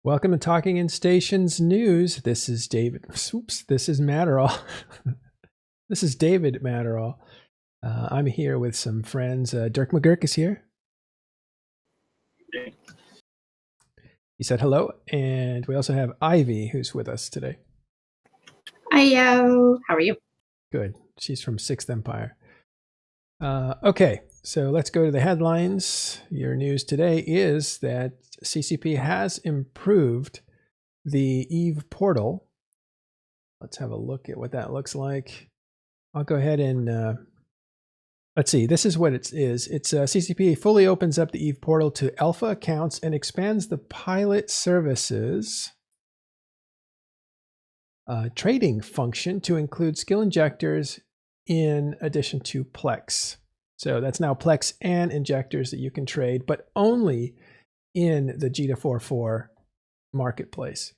Welcome to Talking in Stations News. This is David. Oops, this is Matterall. This is David Matterall. I'm here with some friends. Dirk McGurk is here. He said hello. And we also have Ivy, who's with us today. Hiyo. How are you? Good. She's from Sixth Empire. Okay, so let's go to the headlines. Your news today is that CCP has improved the Eve portal. Let's have a look at what that looks like. I'll go ahead and let's see. This is what it is. It's CCP fully opens up the Eve portal to alpha accounts and expands the pilot services trading function to include skill injectors in addition to Plex. So that's now Plex and injectors that you can trade, but only in the Jita 4.4 marketplace.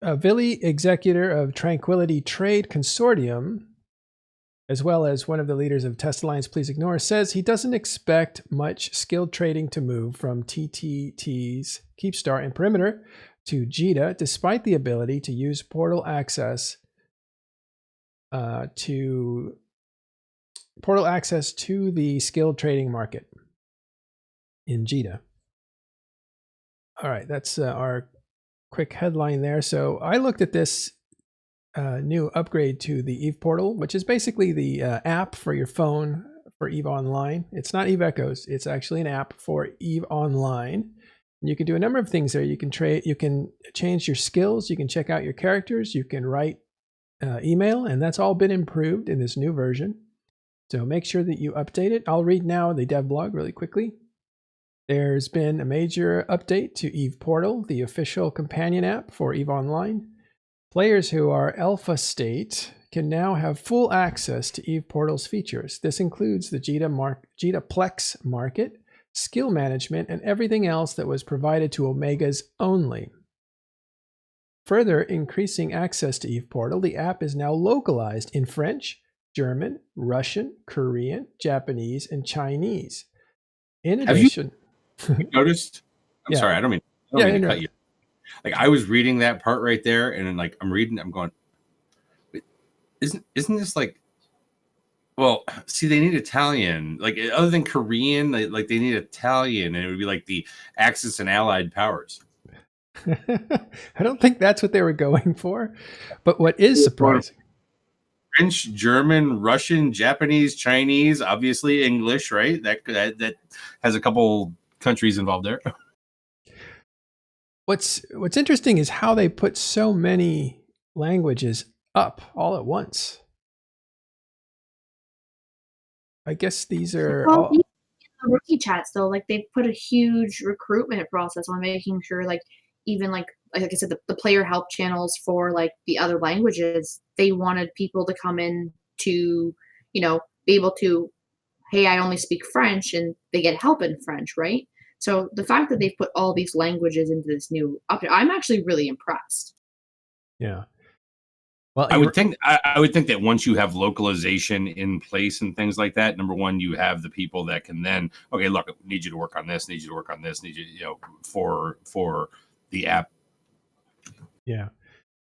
Vili, executor of Tranquility Trade Consortium, as well as one of the leaders of Test Alliance Please Ignore, says he doesn't expect much skilled trading to move from TTT's Keepstar and Perimeter to Jita, despite the ability to use portal access to the skilled trading market in Jita. All right, that's our quick headline there. So I looked at this new upgrade to the Eve portal, which is basically the app for your phone for Eve Online. It's not Eve Echoes. It's actually an app for Eve Online. You can do a number of things there. You can trade, you can change your skills, you can check out your characters, you can write email, and that's all been improved in this new version. So make sure that you update it. I'll read now the dev blog really quickly. There's been a major update to Eve Portal, the official companion app for Eve Online. Players who are alpha state can now have full access to Eve Portal's features. This includes the Jita Plex market, skill management, and everything else that was provided to Omegas only. Further increasing access to Eve Portal, the app is now localized in French, German, Russian, Korean, Japanese, and Chinese. In addition, have you noticed? I'm sorry, I don't mean to cut you. Like, I was reading that part right there, and then, like, I'm reading, I'm going, isn't this like? Well, see, they need Italian, like, other than Korean, they need Italian, and it would be like the Axis and Allied powers. I don't think that's what they were going for, but what is surprising. French, German, Russian, Japanese, Chinese, obviously English, right? That has a couple countries involved there. What's interesting is how they put so many languages up all at once. I guess these are all in the rookie chats though. Like, they've put a huge recruitment process on making sure, like, even like I said, the player help channels for like the other languages. They wanted people to come in to, be able to, hey, I only speak French, and they get help in French, right? So the fact that they've put all these languages into this new update, I'm actually really impressed. Yeah. Well, I would think that once you have localization in place and things like that, number one, you have the people that can then, okay, look, need you to work on this, need you to work on this, need you, for the app. Yeah.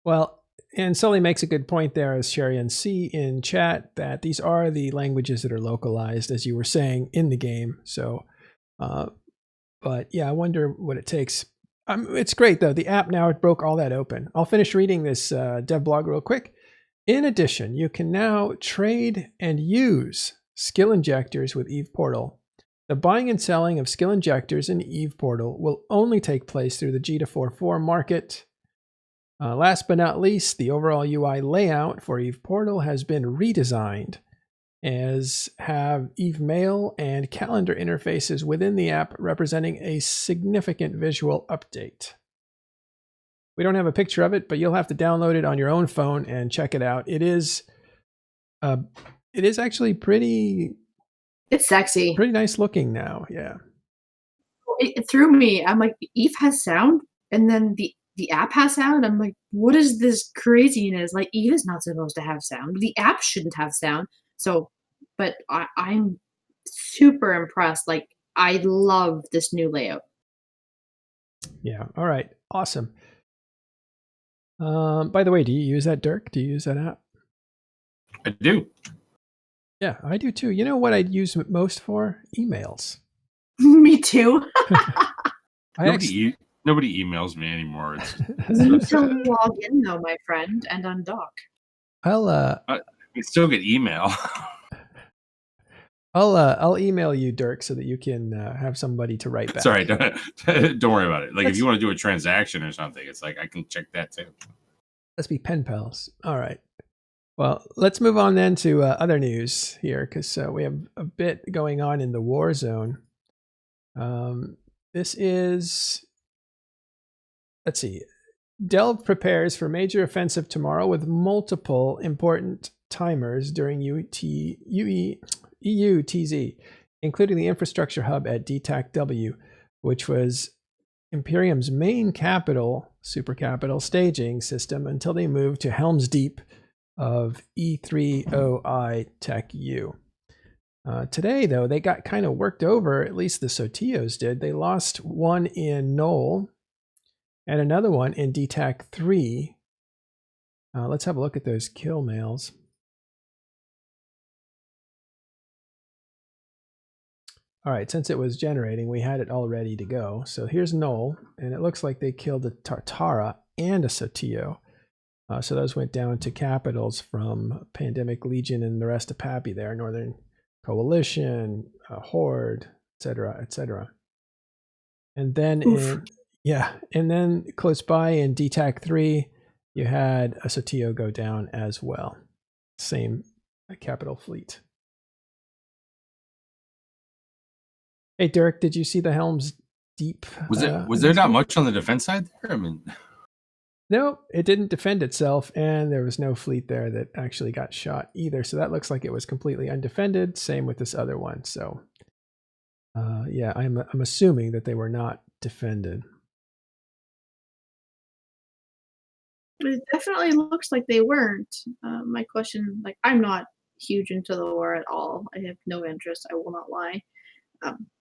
Well, and Sully makes a good point there, as Sherian C in chat, that these are the languages that are localized, as you were saying, in the game. So, but yeah, I wonder what it takes. It's great, though. The app now broke all that open. I'll finish reading this dev blog real quick. In addition, you can now trade and use skill injectors with Eve Portal. The buying and selling of skill injectors in Eve Portal will only take place through the Jita 4.4 market. Last but not least, the overall UI layout for Eve Portal has been redesigned, as have Eve Mail and calendar interfaces within the app, representing a significant visual update. We don't have a picture of it, but you'll have to download it on your own phone and check it out. It is actually pretty. It's sexy. Pretty nice looking now, yeah. It threw me. I'm like, Eve has sound, and then the app has sound. I'm like, what is this craziness? Like, Eve is not supposed to have sound. The app shouldn't have sound. So, but I'm super impressed. Like, I love this new layout. Yeah. All right. Awesome. By the way, do you use that, Dirk? Do you use that app? I do. Yeah, I do too. You know what I'd use it most for? Emails. Me too. Nobody emails me anymore. You need to log in though, my friend, and undock. I can still get email. I'll email you, Dirk, so that you can have somebody to write back. Sorry, don't worry about it. Like if you want to do a transaction or something, it's like I can check that too. Let's be pen pals. All right. Well, let's move on then to other news here, because we have a bit going on in the war zone. This is, let's see, Delve prepares for major offensive tomorrow with multiple important timers during EUTZ, including the infrastructure hub at DTAC-W, which was Imperium's main super capital staging system until they moved to Helm's Deep of E3OI Tech U. Today, though, they got kind of worked over, at least the Sotios did. They lost one in Knoll and another one in DTAC-3. Let's have a look at those kill mails. All right, since it was generating, we had it all ready to go. So here's Knoll, and it looks like they killed a Tartara and a Sotio. So those went down to capitals from Pandemic Legion and the rest of Pappy there, Northern Coalition, Horde, etc., etc. And then and then close by in DTAC-3, you had a Sotio go down as well. Same capital fleet. Hey, Dirk, did you see the Helm's Deep? Was there not much on the defense side there? I mean, no, it didn't defend itself, and there was no fleet there that actually got shot either. So that looks like it was completely undefended. Same with this other one. So, yeah, I'm assuming that they were not defended. It definitely looks like they weren't. My question, like, I'm not huge into the war at all. I have no interest. I will not lie.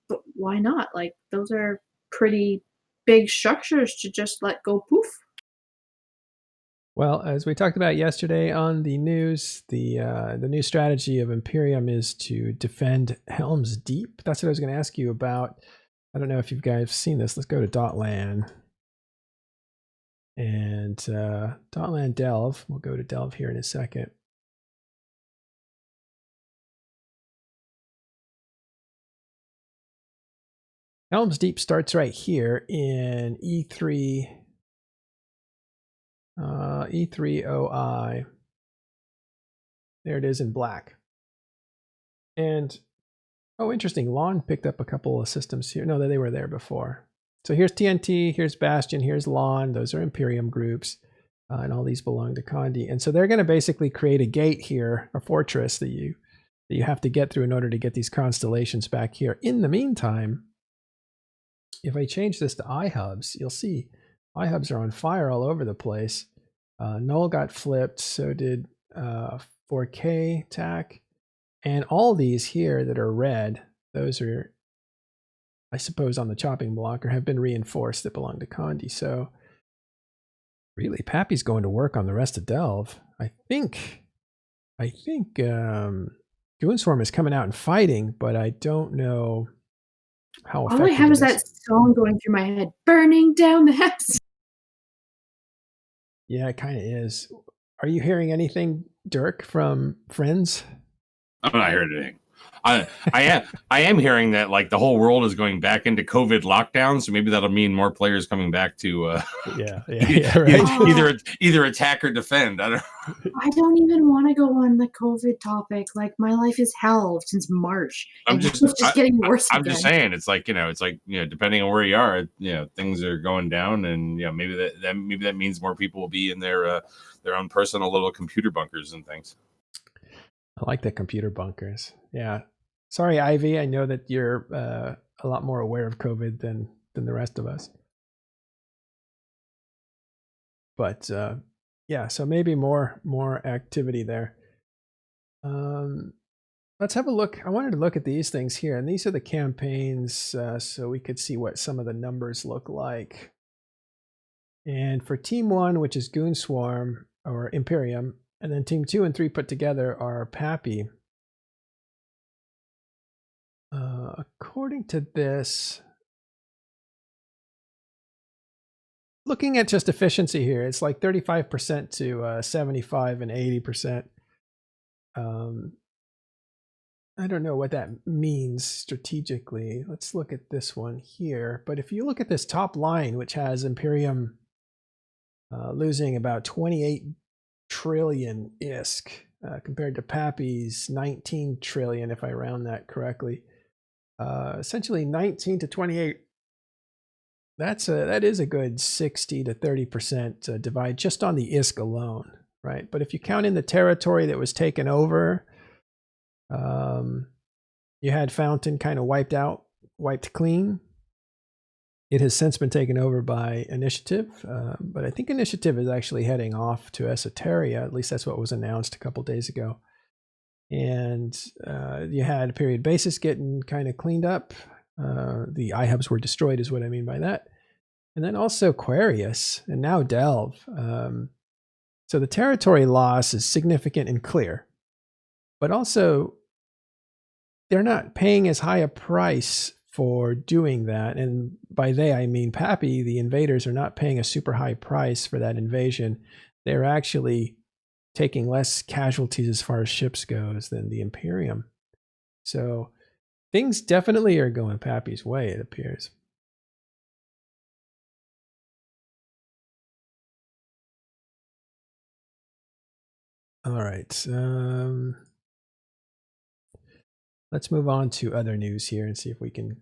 But why not? Like, those are pretty big structures to just let go poof. Well, as we talked about yesterday on the news, the new strategy of Imperium is to defend Helm's Deep. That's what I was going to ask you about. I don't know if you guys seen this. Let's go to .lan. And .lan Delve. We'll go to Delve here in a second. Helm's Deep starts right here in E3OI. There it is in black. And, oh, interesting. Lawn picked up a couple of systems here. No, they were there before. So here's TNT, here's Bastion, here's Lawn. Those are Imperium groups. And all these belong to Condi. And so they're going to basically create a gate here, a fortress that you have to get through in order to get these constellations back here. In the meantime, if I change this to iHubs, you'll see iHubs are on fire all over the place. Knoll got flipped, so did 4K TAC. And all these here that are red, those are, I suppose, on the chopping block or have been reinforced that belong to Condi. So really, Pappy's going to work on the rest of Delve. I think Goonswarm is coming out and fighting, but I don't know how effective. All I have is that song going through my head, burning down the house. Yeah, it kind of is. Are you hearing anything, Dirk, from friends? I'm not hearing anything. I am hearing that like the whole world is going back into COVID lockdown, so maybe that'll mean more players coming back to right. either attack or defend. I don't even want to go on the COVID topic. Like, my life is hell since March. It's just getting worse. I'm just saying, it's like depending on where you are, things are going down, and maybe that means more people will be in their own personal little computer bunkers and things. I like the computer bunkers. Yeah. Sorry, Ivy. I know that you're a lot more aware of COVID than the rest of us. But yeah, so maybe more activity there. let's have a look. I wanted to look at these things here, and these are the campaigns, so we could see what some of the numbers look like. And for Team 1, which is Goon Swarm or Imperium, and then Team 2 and 3 put together are Pappy. According to this, looking at just efficiency here, it's like 35% to 75 and 80%. I don't know what that means strategically. Let's look at this one here. But if you look at this top line, which has Imperium losing about 28 trillion ISK compared to Pappy's 19 trillion, if I round that correctly. Essentially 19 to 28. That is a good 60 to 30% divide just on the ISK alone, right? But if you count in the territory that was taken over, you had Fountain kind of wiped clean. It has since been taken over by Initiative, but I think Initiative is actually heading off to Esoteria. At least that's what was announced a couple days ago. And you had Period Basis getting kind of cleaned up. The iHubs were destroyed is what I mean by that. And then also Aquarius and now Delve. So the territory loss is significant and clear. But also, they're not paying as high a price for doing that. And by they, I mean Pappy. The invaders are not paying a super high price for that invasion. They're actually taking less casualties as far as ships goes than the Imperium. So things definitely are going Pappy's way, it appears. All right. Let's move on to other news here and see if we can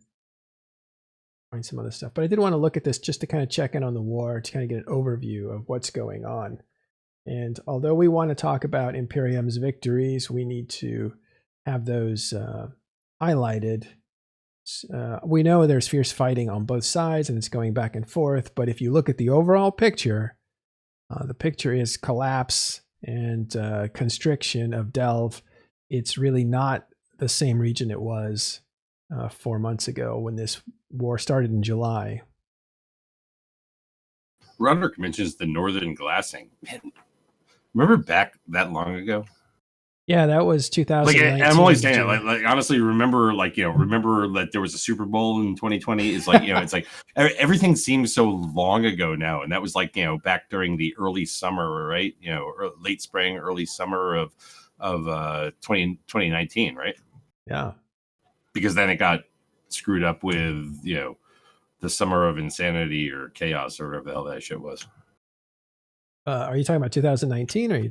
find some other stuff. But I did want to look at this just to kind of check in on the war, to kind of get an overview of what's going on. And although we want to talk about Imperium's victories, we need to have those highlighted. We know there's fierce fighting on both sides and it's going back and forth. But if you look at the overall picture, the picture is collapse and constriction of Delve. It's really not the same region it was 4 months ago when this war started in July. Roderick mentions the northern glassing. Man, remember back that long ago? Yeah, that was 2019. Like, I'm only saying it. Like honestly, remember that there was a Super Bowl in 2020. It's like, it's like everything seems so long ago now, and that was like, back during the early summer, right? Late spring, early summer of 2019, right? Yeah, because then it got screwed up with the summer of insanity or chaos or whatever the hell that shit was. Are you talking about 2019 or?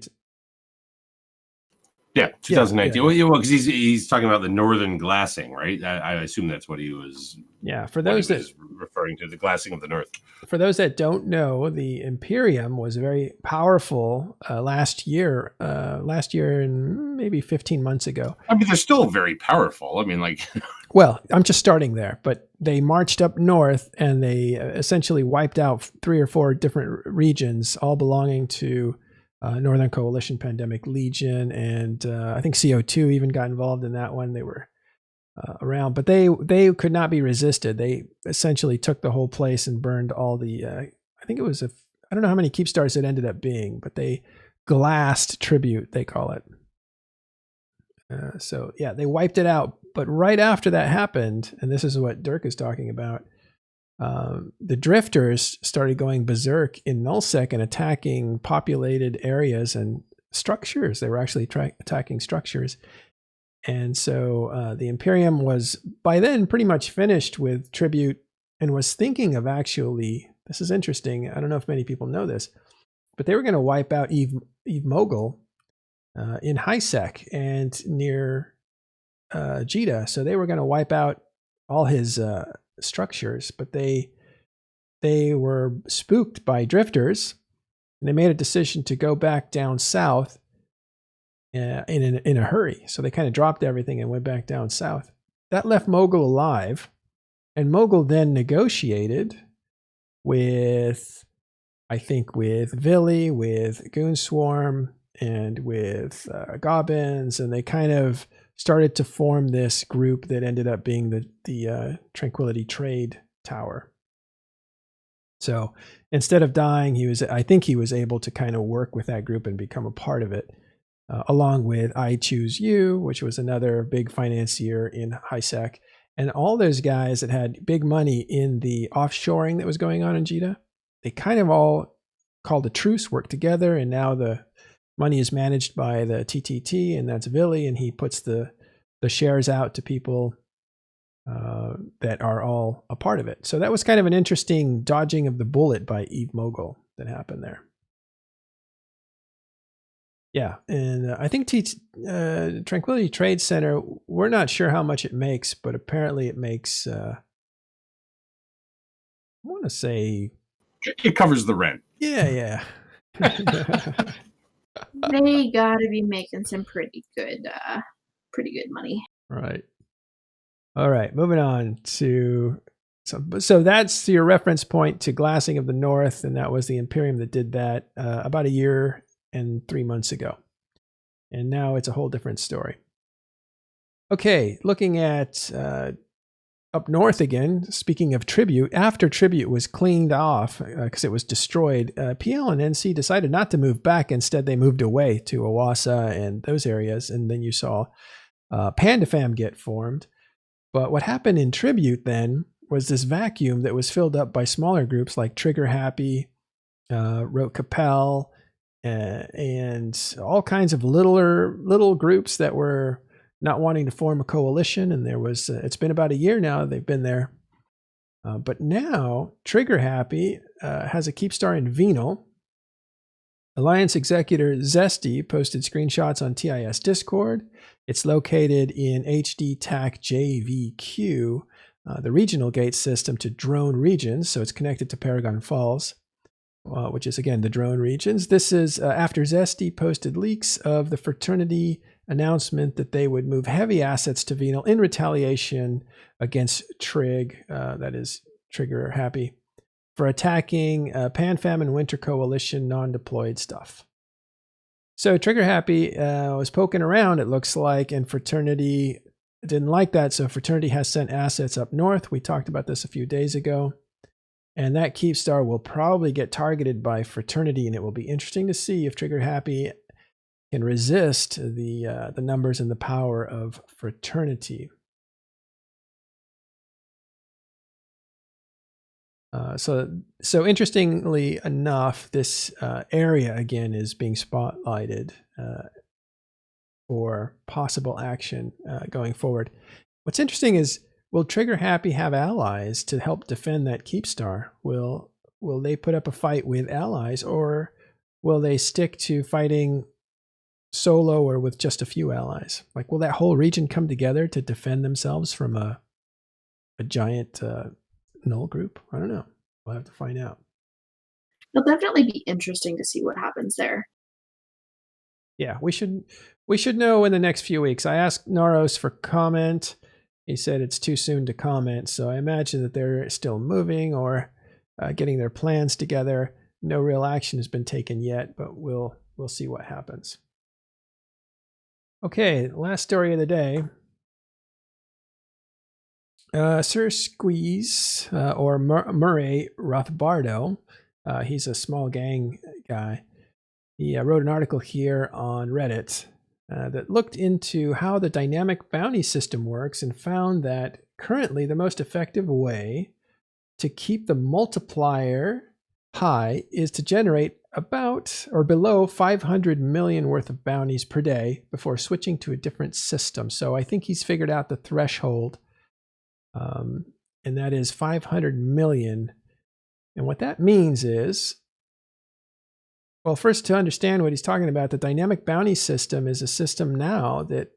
Yeah, 2019. Yeah. Well, because he's talking about the northern glassing, right? I assume that's what he was. Yeah, for those that referring to the glassing of the north. For those that don't know, the Imperium was very powerful last year and maybe 15 months ago. I mean, they're still very powerful. I mean, like. Well, I'm just starting there, but they marched up north and they essentially wiped out 3 or 4 different regions, all belonging to Northern Coalition Pandemic Legion, and I think CO2 even got involved in that one. They were around, but they could not be resisted. They essentially took the whole place and burned all the. I think it was I don't know how many keep stars it ended up being, but they glassed tribute, they call it. So yeah, they wiped it out. But right after that happened, and this is what Dirk is talking about, the drifters started going berserk in nullsec and attacking populated areas and structures. They were actually attacking structures. And so the Imperium was by then pretty much finished with tribute and was thinking of actually, this is interesting, I don't know if many people know this, but they were going to wipe out Eve Mogul in Hisec and near Jita. So they were going to wipe out all his structures, but they were spooked by drifters and they made a decision to go back down south in a hurry. So they kind of dropped everything and went back down south. That left Mogul alive, and Mogul then negotiated with Vili, with Goonswarm, and with Gobbins, and they kind of started to form this group that ended up being the Tranquility Trade Tower. So instead of dying, I think he was able to kind of work with that group and become a part of it, along with I Choose You, which was another big financier in HiSec. And all those guys that had big money in the offshoring that was going on in JITA, they kind of all called a truce, worked together, and now the money is managed by the TTT, and that's Billy, and he puts the shares out to people that are all a part of it. So that was kind of an interesting dodging of the bullet by Eve Mogul that happened there. Yeah, and I think Tranquility Trade Center, we're not sure how much it makes, but apparently it makes, I want to say... It covers the rent. Yeah. They gotta be making some pretty good money. Right. All right, moving on to... So that's your reference point to Glassing of the North, and that was the Imperium that did that about a year and 3 months ago. And now it's a whole different story. Okay, looking at up north again, speaking of Tribute, after Tribute was cleaned off because it was destroyed, PL and NC decided not to move back. Instead, they moved away to Awasa and those areas. And then you saw PandaFam get formed. But what happened in Tribute then was this vacuum that was filled up by smaller groups like Trigger Happy, Rote Capel, and all kinds of little groups that were not wanting to form a coalition. And there was, it's been about a year now they've been there. But now Trigger Happy has a Keepstar in Venal. Alliance executor Zesty posted screenshots on TIS Discord. It's located in HD TAC JVQ, the regional gate system to drone regions. So it's connected to Paragon Falls, which is, again, the drone regions. This is after Zesty posted leaks of the fraternity announcement that they would move heavy assets to Venal in retaliation against Trig, that is Trigger Happy, for attacking PanFam and Winter Coalition non-deployed stuff. So Trigger Happy was poking around, it looks like, and Fraternity didn't like that. So Fraternity has sent assets up north. We talked about this a few days ago. And that Keepstar will probably get targeted by Fraternity, and it will be interesting to see if Trigger Happy can resist the numbers and the power of Fraternity. So interestingly enough, this area again is being spotlighted for possible action going forward. What's interesting is, will Trigger Happy have allies to help defend that Keepstar? Will they put up a fight with allies, or will they stick to fighting solo or with just a few allies? Like, will that whole region come together to defend themselves from a giant null group? I don't know. We'll have to find out. It'll definitely be interesting to see what happens there. Yeah, we should know in the next few weeks. I asked Naros for comment. He said it's too soon to comment, so I imagine that they're still moving or getting their plans together. No real action has been taken yet, but we'll see what happens. Okay, last story of the day. Sir Squeeze, or Murray Rothbardo, he's a small gang guy. He wrote an article here on Reddit that looked into how the dynamic bounty system works and found that currently the most effective way to keep the multiplier high is to generate about or below 500 million worth of bounties per day before switching to a different system. So I think he's figured out the threshold, and that is 500 million. And what that means is, well, first, to understand what he's talking about, the dynamic bounty system is a system now that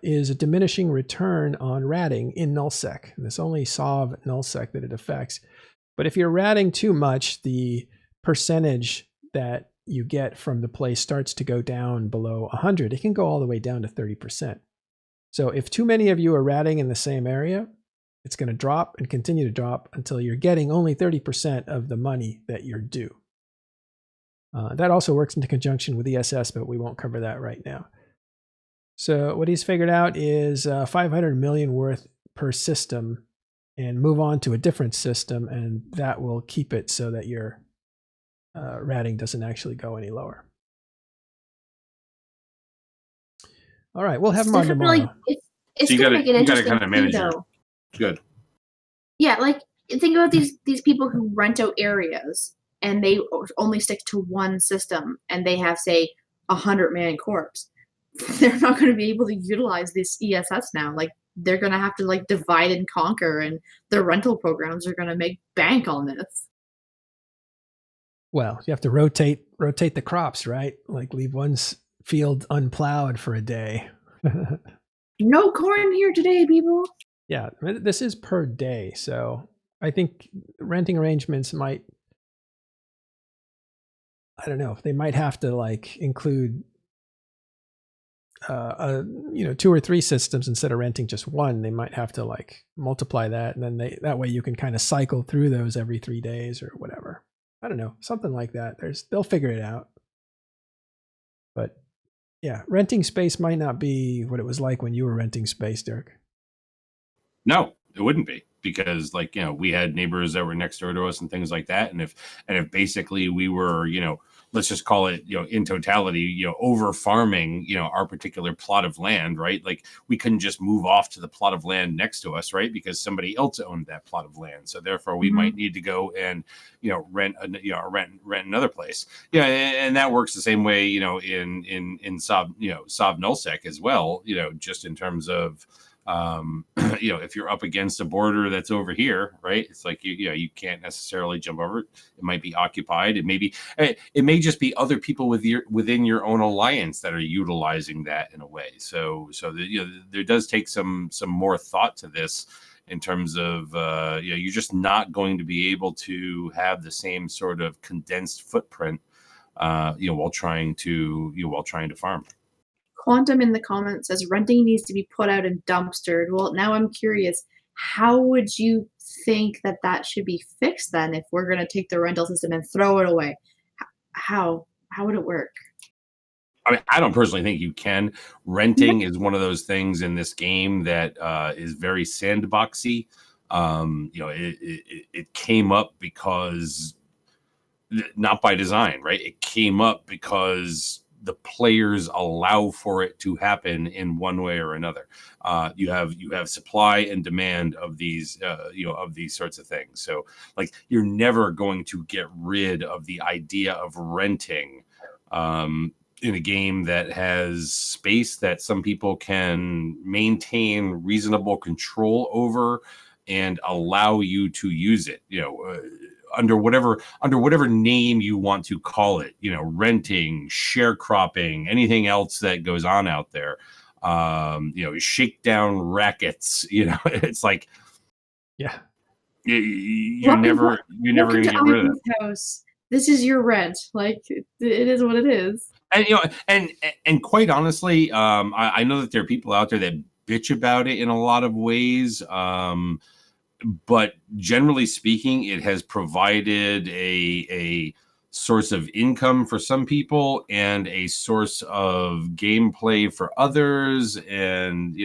is a diminishing return on ratting in nullsec. And it's only SOV nullsec that it affects. But if you're ratting too much, the percentage that you get from the play starts to go down below 100. It can go all the way down to 30%. So if too many of you are ratting in the same area, it's going to drop and continue to drop until you're getting only 30% of the money that you're due. That also works into conjunction with ESS, but we won't cover that right now. So what he's figured out is 500 million worth per system, and move on to a different system, and that will keep it so that your ratting doesn't actually go any lower. All right, we'll have him on tomorrow. It's going to make it interesting kind of manage too, though. Good. Yeah, like think about these people who rent out areas and they only stick to one system, and they have, say, 100-man corps. They're not going to be able to utilize this ESS now. Like, they're going to have to like divide and conquer, and their rental programs are going to make bank on this. Well, you have to rotate the crops, right? Like leave one field unplowed for a day. No corn here today, people. Yeah, this is per day, so I think renting arrangements might, I don't know, they might have to like include 2 or 3 systems instead of renting just one. They might have to like multiply that, and then that way you can kind of cycle through those every 3 days or whatever. I don't know, something like that. They'll figure it out. But yeah, renting space might not be what it was like when you were renting space, Dirk. No, it wouldn't be, because like, we had neighbors that were next door to us and things like that. And if basically we were, let's just call it, in totality, over farming, our particular plot of land, right? Like we couldn't just move off to the plot of land next to us, right? Because somebody else owned that plot of land. So therefore we might need to go and, rent another place. Yeah. And that works the same way, in Sov Nullsec as well, just in terms of, if you're up against a border that's over here, right? It's like you can't necessarily jump over it. It might be occupied. It may just be other people within your own alliance that are utilizing that in a way. So there does take some more thought to this in terms of you're just not going to be able to have the same sort of condensed footprint while trying to farm. Quantum in the comments says renting needs to be put out and dumpstered. Well, now I'm curious, how would you think that should be fixed then if we're going to take the rental system and throw it away? How would it work? I mean, I don't personally think you can. Renting is one of those things in this game that is very sandboxy. It came up because, not by design, right? It came up because the players allow for it to happen in one way or another. You have supply and demand of these sorts of things. So like you're never going to get rid of the idea of renting in a game that has space that some people can maintain reasonable control over and allow you to use it, under whatever name you want to call it, renting, sharecropping, anything else that goes on out there, shakedown rackets, it's like, yeah, you're never going to get rid of it. House. This is your rent. Like it is what it is. And and quite honestly, I know that there are people out there that bitch about it in a lot of ways. But generally speaking, it has provided a source of income for some people and a source of gameplay for others, and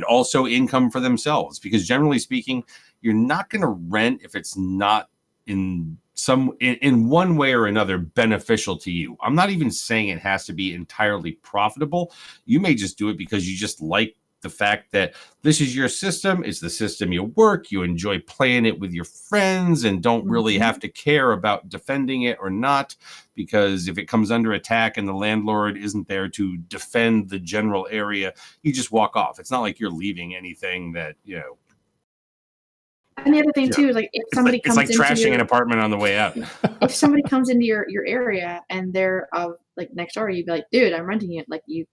also income for themselves. Because generally speaking, you're not going to rent if it's not in one way or another beneficial to you. I'm not even saying it has to be entirely profitable. You may just do it because you just like the fact that this is your system. It's the system you work. You enjoy playing it with your friends and don't really have to care about defending it or not, because if it comes under attack and the landlord isn't there to defend the general area, you just walk off. It's not like you're leaving anything that, And the other thing too is like if somebody comes into trashing an apartment on the way out. If somebody comes into your area and they're like next door, you'd be like, dude, I'm renting it. Like you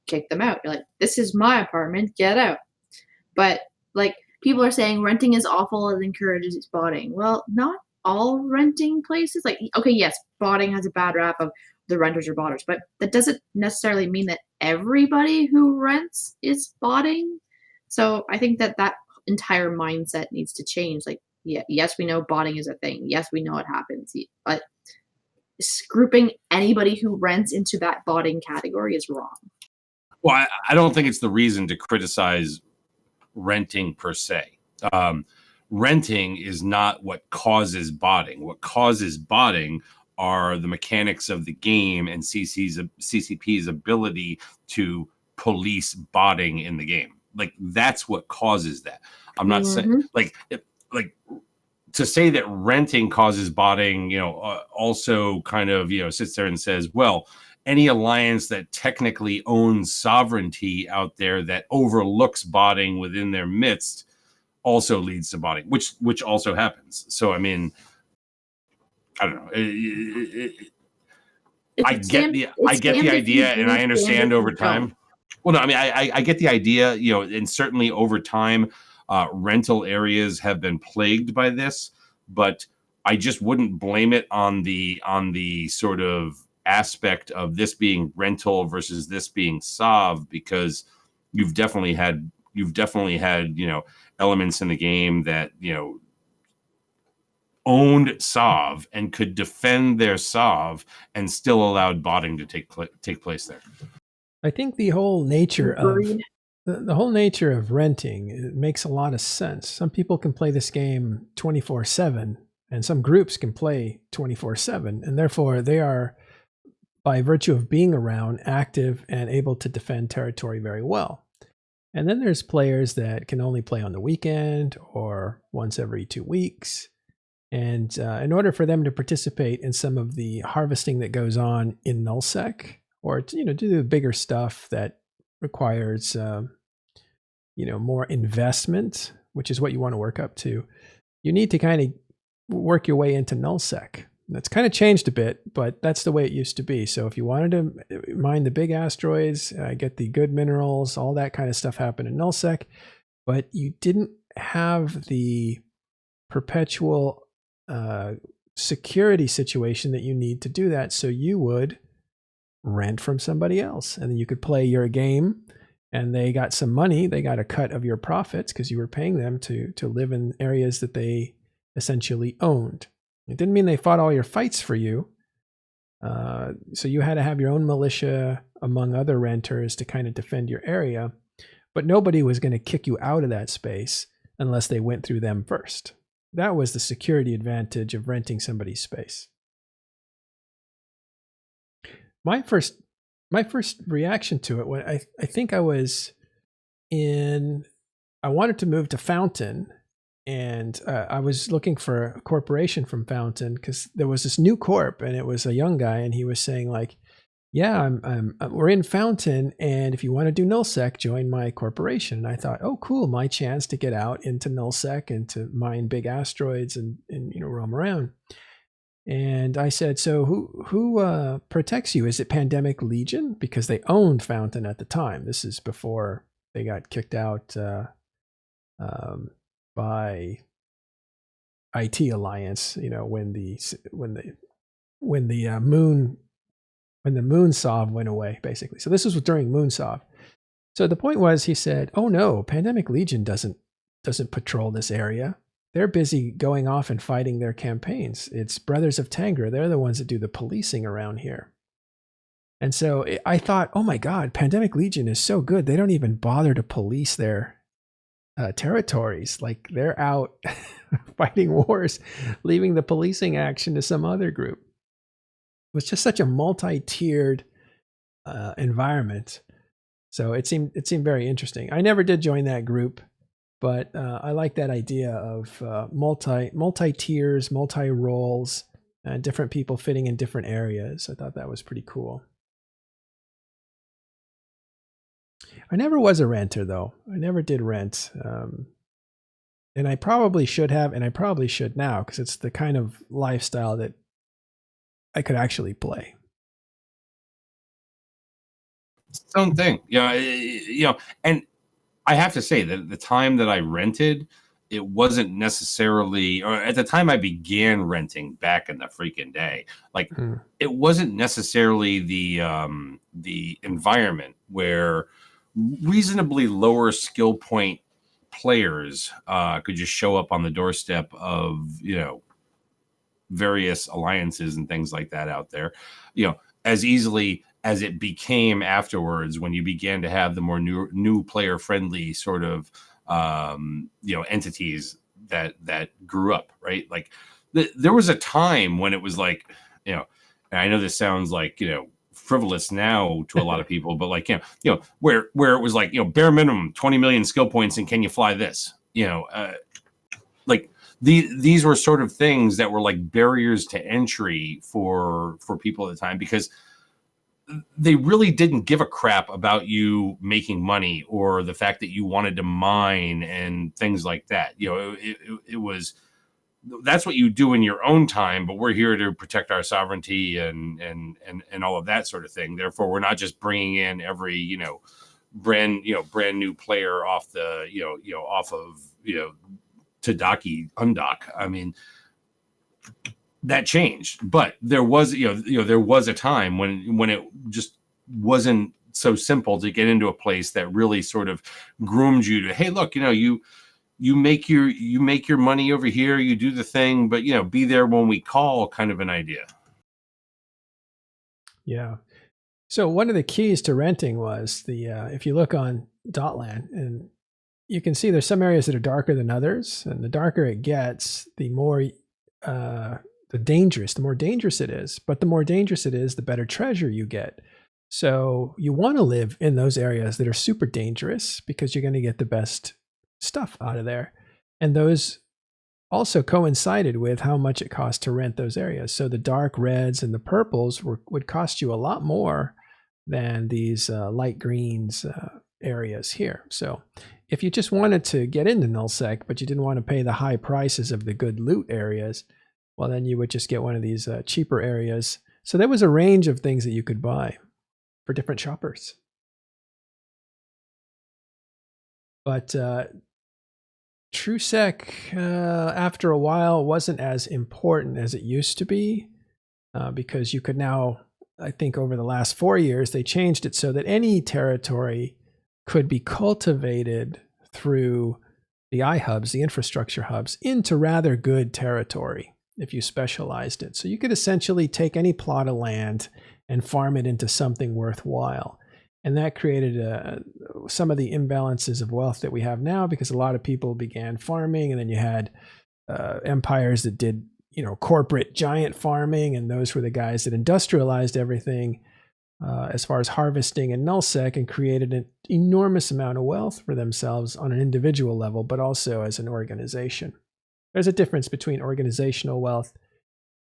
kick them out. You're like, this is my apartment, get out. But like people are saying renting is awful and encourages spotting. Well, not all renting places. Like, okay, yes, spotting has a bad rap of the renters or botters, but that doesn't necessarily mean that everybody who rents is spotting. So I think that entire mindset needs to change. Like, yes, we know botting is a thing. Yes, we know it happens. But grouping anybody who rents into that botting category is wrong. Well, I don't think it's the reason to criticize renting per se. Renting is not what causes botting. What causes botting are the mechanics of the game and CCP's ability to police botting in the game. Like, that's what causes that. I'm not saying like to say that renting causes botting, also kind of, sits there and says, well, any alliance that technically owns sovereignty out there that overlooks botting within their midst also leads to botting, which also happens. So, I mean, I don't know. I get the idea, and I understand over time. Well, no, I mean, I get the idea, and certainly over time, rental areas have been plagued by this, but I just wouldn't blame it on the sort of aspect of this being rental versus this being SOV, because you've definitely had elements in the game that owned SOV and could defend their SOV and still allowed botting to take place there. I think the whole nature of the whole nature of renting, it makes a lot of sense. Some people can play this game 24/7, and some groups can play 24/7, and therefore they are, by virtue of being around, active and able to defend territory very well. And then there's players that can only play on the weekend or once every 2 weeks. And in order for them to participate in some of the harvesting that goes on in nullsec, or to, do the bigger stuff that requires more investment, which is what you want to work up to, you need to kind of work your way into nullsec. That's kind of changed a bit, but that's the way it used to be. So if you wanted to mine the big asteroids, get the good minerals, all that kind of stuff happened in nullsec, but you didn't have the perpetual security situation that you need to do that. So you would rent from somebody else, and then you could play your game, and they got some money. They got a cut of your profits because you were paying them to live in areas that they essentially owned. It didn't mean they fought all your fights for you. So you had to have your own militia among other renters to kind of defend your area, but nobody was going to kick you out of that space unless they went through them first. That was the security advantage of renting somebody's space. My first reaction to it, when I think I wanted to move to Fountain, and I was looking for a corporation from Fountain because there was this new corp, and it was a young guy, and he was saying like, yeah, we're in Fountain, and if you want to do nullsec, join my corporation. And I thought, oh, cool, my chance to get out into nullsec and to mine big asteroids and roam around. And I said, so who protects you? Is it Pandemic Legion? Because they owned Fountain at the time. This is before they got kicked out by IT Alliance. When the moon SOV went away, basically. So this was during moon SOV. So the point was, he said, oh no, Pandemic Legion doesn't patrol this area. They're busy going off and fighting their campaigns. It's Brothers of Tangra. They're the ones that do the policing around here. And so I thought, oh my God, Pandemic Legion is so good. They don't even bother to police their territories. Like, they're out fighting wars, leaving the policing action to some other group. It was just such a multi-tiered environment. So it seemed very interesting. I never did join that group, but I like that idea of multi-tiers, multi-roles, and different people fitting in different areas. I thought that was pretty cool. I never was a renter, though. I never did rent. And I probably should have, and I probably should now, because it's the kind of lifestyle that I could actually play. It's its own thing. And I have to say that at the time that I rented, it wasn't necessarily, or at the time I began renting back in the freaking day, like it wasn't necessarily the environment where reasonably lower skill point players could just show up on the doorstep of various alliances and things like that out there, as easily as it became afterwards, when you began to have the more new player friendly sort of entities that grew up, right? Like there was a time when it was like, and I know this sounds like, frivolous now to a lot of people, but like, where it was like, bare minimum 20 million skill points and can you fly this? Like these were sort of things that were like barriers to entry for people at the time, because they really didn't give a crap about you making money or the fact that you wanted to mine and things like that. It was, that's what you do in your own time, but we're here to protect our sovereignty and all of that sort of thing. Therefore, we're not just bringing in every, brand new player off the, off of, Tadaki Undock. I mean, that changed, but there was, there was a time when it just wasn't so simple to get into a place that really sort of groomed you to, hey, look, you make your money over here, you do the thing, but be there when we call, kind of an idea. Yeah. So one of the keys to renting was the if you look on Dotland, and you can see there's some areas that are darker than others, and the darker it gets, the more the more dangerous it is. But the more dangerous it is, the better treasure you get. So you want to live in those areas that are super dangerous because you're going to get the best stuff out of there. And those also coincided with how much it cost to rent those areas. So the dark reds and the purples would cost you a lot more than these light greens areas here. So if you just wanted to get into nullsec, but you didn't want to pay the high prices of the good loot areas, well, then you would just get one of these cheaper areas. So there was a range of things that you could buy for different shoppers. But TrueSec, after a while, wasn't as important as it used to be, because you could now, I think over the last 4 years, they changed it so that any territory could be cultivated through the iHubs, the infrastructure hubs, into rather good territory if you specialized it. So you could essentially take any plot of land and farm it into something worthwhile. And that created some of the imbalances of wealth that we have now, because a lot of people began farming, and then you had empires that did, corporate giant farming, and those were the guys that industrialized everything as far as harvesting and nullsec, and created an enormous amount of wealth for themselves on an individual level, but also as an organization. There's a difference between organizational wealth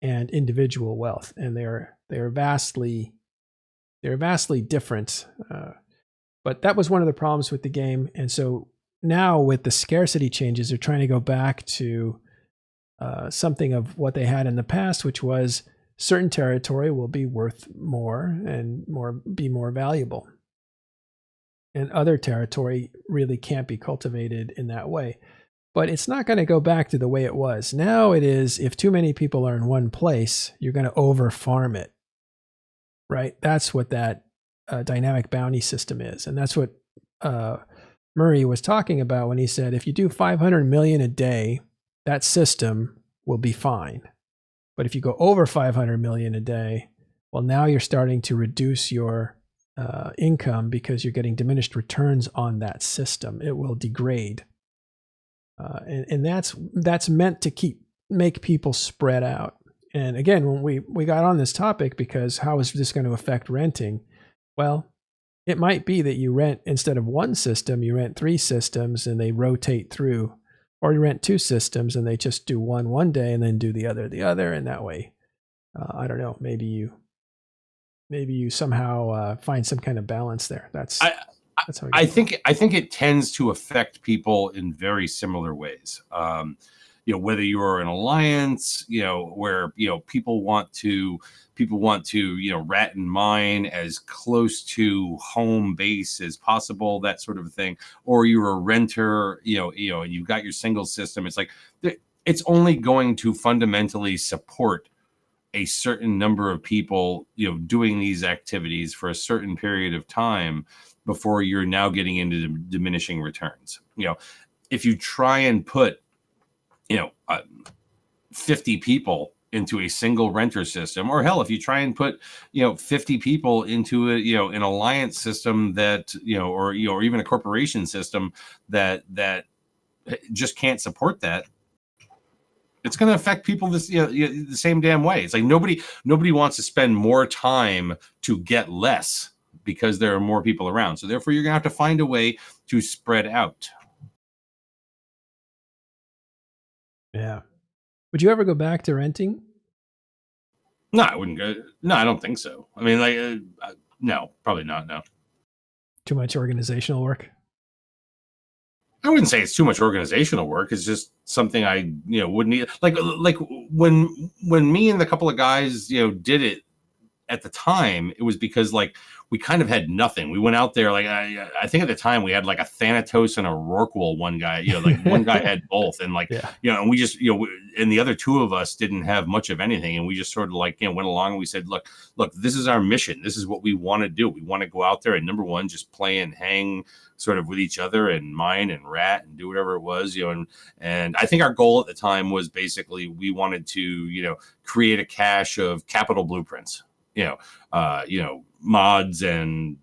and individual wealth, and they're vastly different. But that was one of the problems with the game. And so now with the scarcity changes, they're trying to go back to something of what they had in the past, which was certain territory will be worth more and be more valuable. And other territory really can't be cultivated in that way. But it's not going to go back to the way it was. Now it is, if too many people are in one place, you're going to over farm it. Right? That's what that dynamic bounty system is. And that's what Murray was talking about when he said, if you do 500 million a day, that system will be fine. But if you go over 500 million a day, well, now you're starting to reduce your income because you're getting diminished returns on that system. It will degrade. And that's meant to make people spread out. And again, when we got on this topic, because how is this going to affect renting? Well, it might be that you rent, instead of one system, you rent 3 systems and they rotate through, or you rent 2 systems and they just do one day and then do the other, and that way, I don't know, maybe you somehow find some kind of balance there. That's how I think it tends to affect people in very similar ways. Whether you're an alliance, where people want to rat and mine as close to home base as possible, that sort of thing, or you're a renter, and you've got your single system. It's like it's only going to fundamentally support a certain number of people, doing these activities for a certain period of time before you're now getting into diminishing returns. If you try and put 50 people into a single renter system, or hell, if you try and put 50 people into an alliance system that or even a corporation system that just can't support that, it's going to affect people the same damn way. It's like nobody wants to spend more time to get less because there are more people around. So therefore, you're going to have to find a way to spread out. Yeah. Would you ever go back to renting? No, I wouldn't go. No, I don't think so. I mean, like, no, probably not. No. Too much organizational work. I wouldn't say it's too much organizational work. It's just something I, wouldn't need. Like when me and the couple of guys, did it at the time, it was because like we kind of had nothing. We went out there, like I think at the time we had like a Thanatos and a Rorqual. One guy, like one guy had both, and like and we just and the other two of us didn't have much of anything, and we just sort of like went along. And we said, look, this is our mission. This is what we want to do. We want to go out there and number one, just play and hang sort of with each other and mine and rat and do whatever it was, and I think our goal at the time was basically we wanted to create a cache of capital blueprints. Mods and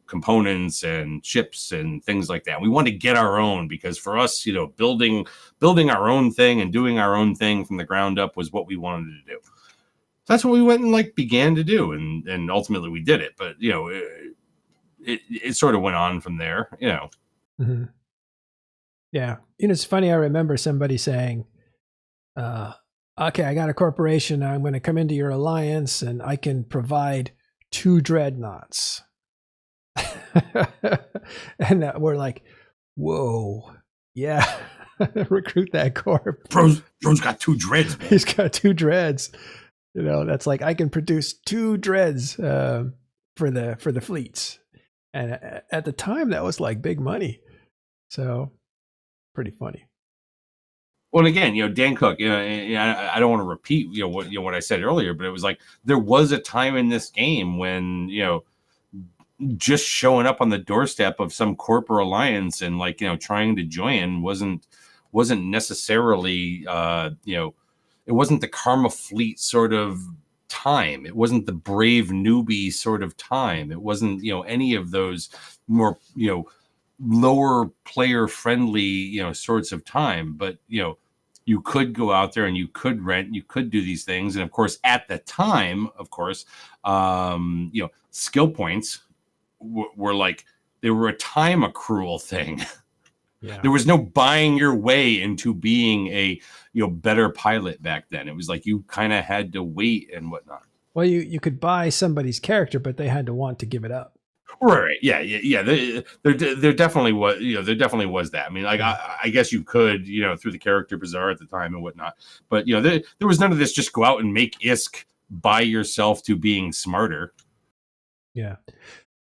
components and chips and things like that. We want to get our own because for us, building our own thing and doing our own thing from the ground up was what we wanted to do. That's what we went and began to do, and ultimately we did it. But it sort of went on from there. Mm-hmm. Yeah, it's funny. I remember somebody saying, okay, I got a corporation. I'm going to come into your alliance and I can provide 2 dreadnoughts. And we're like, whoa, yeah, recruit that corp. Bro's got 2 dreads, man. He's got 2 dreads. That's like, I can produce 2 dreads for the fleets. And at the time, that was like big money. So pretty funny. Well, and again, Dan Cook, I don't want to repeat, what I said earlier, but it was like there was a time in this game when, just showing up on the doorstep of some corporate alliance and trying to join wasn't necessarily, it wasn't the Karma Fleet sort of time. It wasn't the brave newbie sort of time. It wasn't, any of those more, lower player friendly, sorts of time. But, you could go out there and you could rent, you could do these things. And of course, at the time, skill points were like, they were a time accrual thing. Yeah. There was no buying your way into being a, better pilot back then. It was like, you kind of had to wait and whatnot. Well, you could buy somebody's character, but they had to want to give it up. Right. Yeah. There definitely was, there definitely was that. I mean, like, I guess you could, through the character bazaar at the time and whatnot, but there was none of this. Just go out and make ISK by yourself to being smarter. Yeah.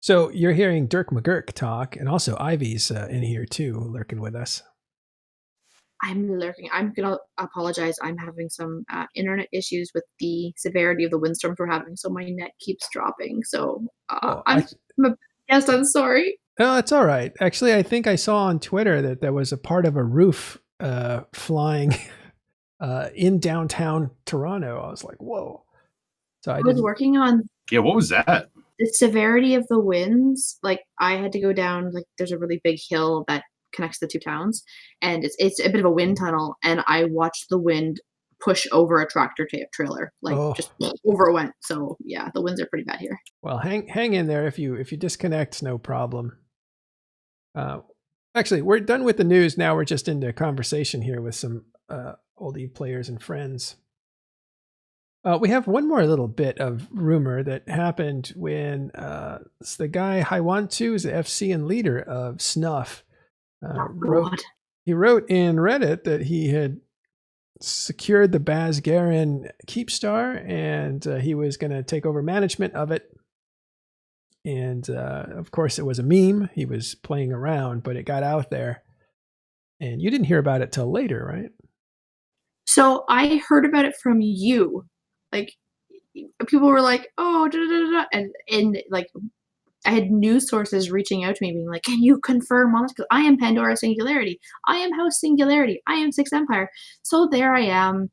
So you're hearing Dirk McGurk talk, and also Ivy's in here too, lurking with us. I'm lurking. I'm gonna apologize. I'm having some internet issues with the severity of the windstorms we're having, so my net keeps dropping. So I'm sorry. No, that's all right. Actually, I think I saw on Twitter that there was a part of a roof flying in downtown Toronto. I was like, whoa. So I was working on. Yeah, what was that? The severity of the winds. Like I had to go down. Like there's a really big hill that connects the 2 towns, and it's a bit of a wind tunnel, and I watched the wind push over a tractor trailer, just over it went. So yeah, the winds are pretty bad here. Well, hang in there. If you disconnect, no problem. Actually, we're done with the news now. We're just into conversation here with some oldie players and friends. We have one more little bit of rumor that happened when the guy Haiwantu is the FC and leader of Snuff. He wrote in Reddit that he had secured the Bazgaren Keepstar, and he was going to take over management of it. And of course, it was a meme. He was playing around, but it got out there. And you didn't hear about it till later, right? So I heard about it from you. Like, people were like, oh, da, da, da, da. And like, I had news sources reaching out to me being like, can you confirm on this? Because I am Pandora Singularity. I am House Singularity. I am Sixth Empire. So there I am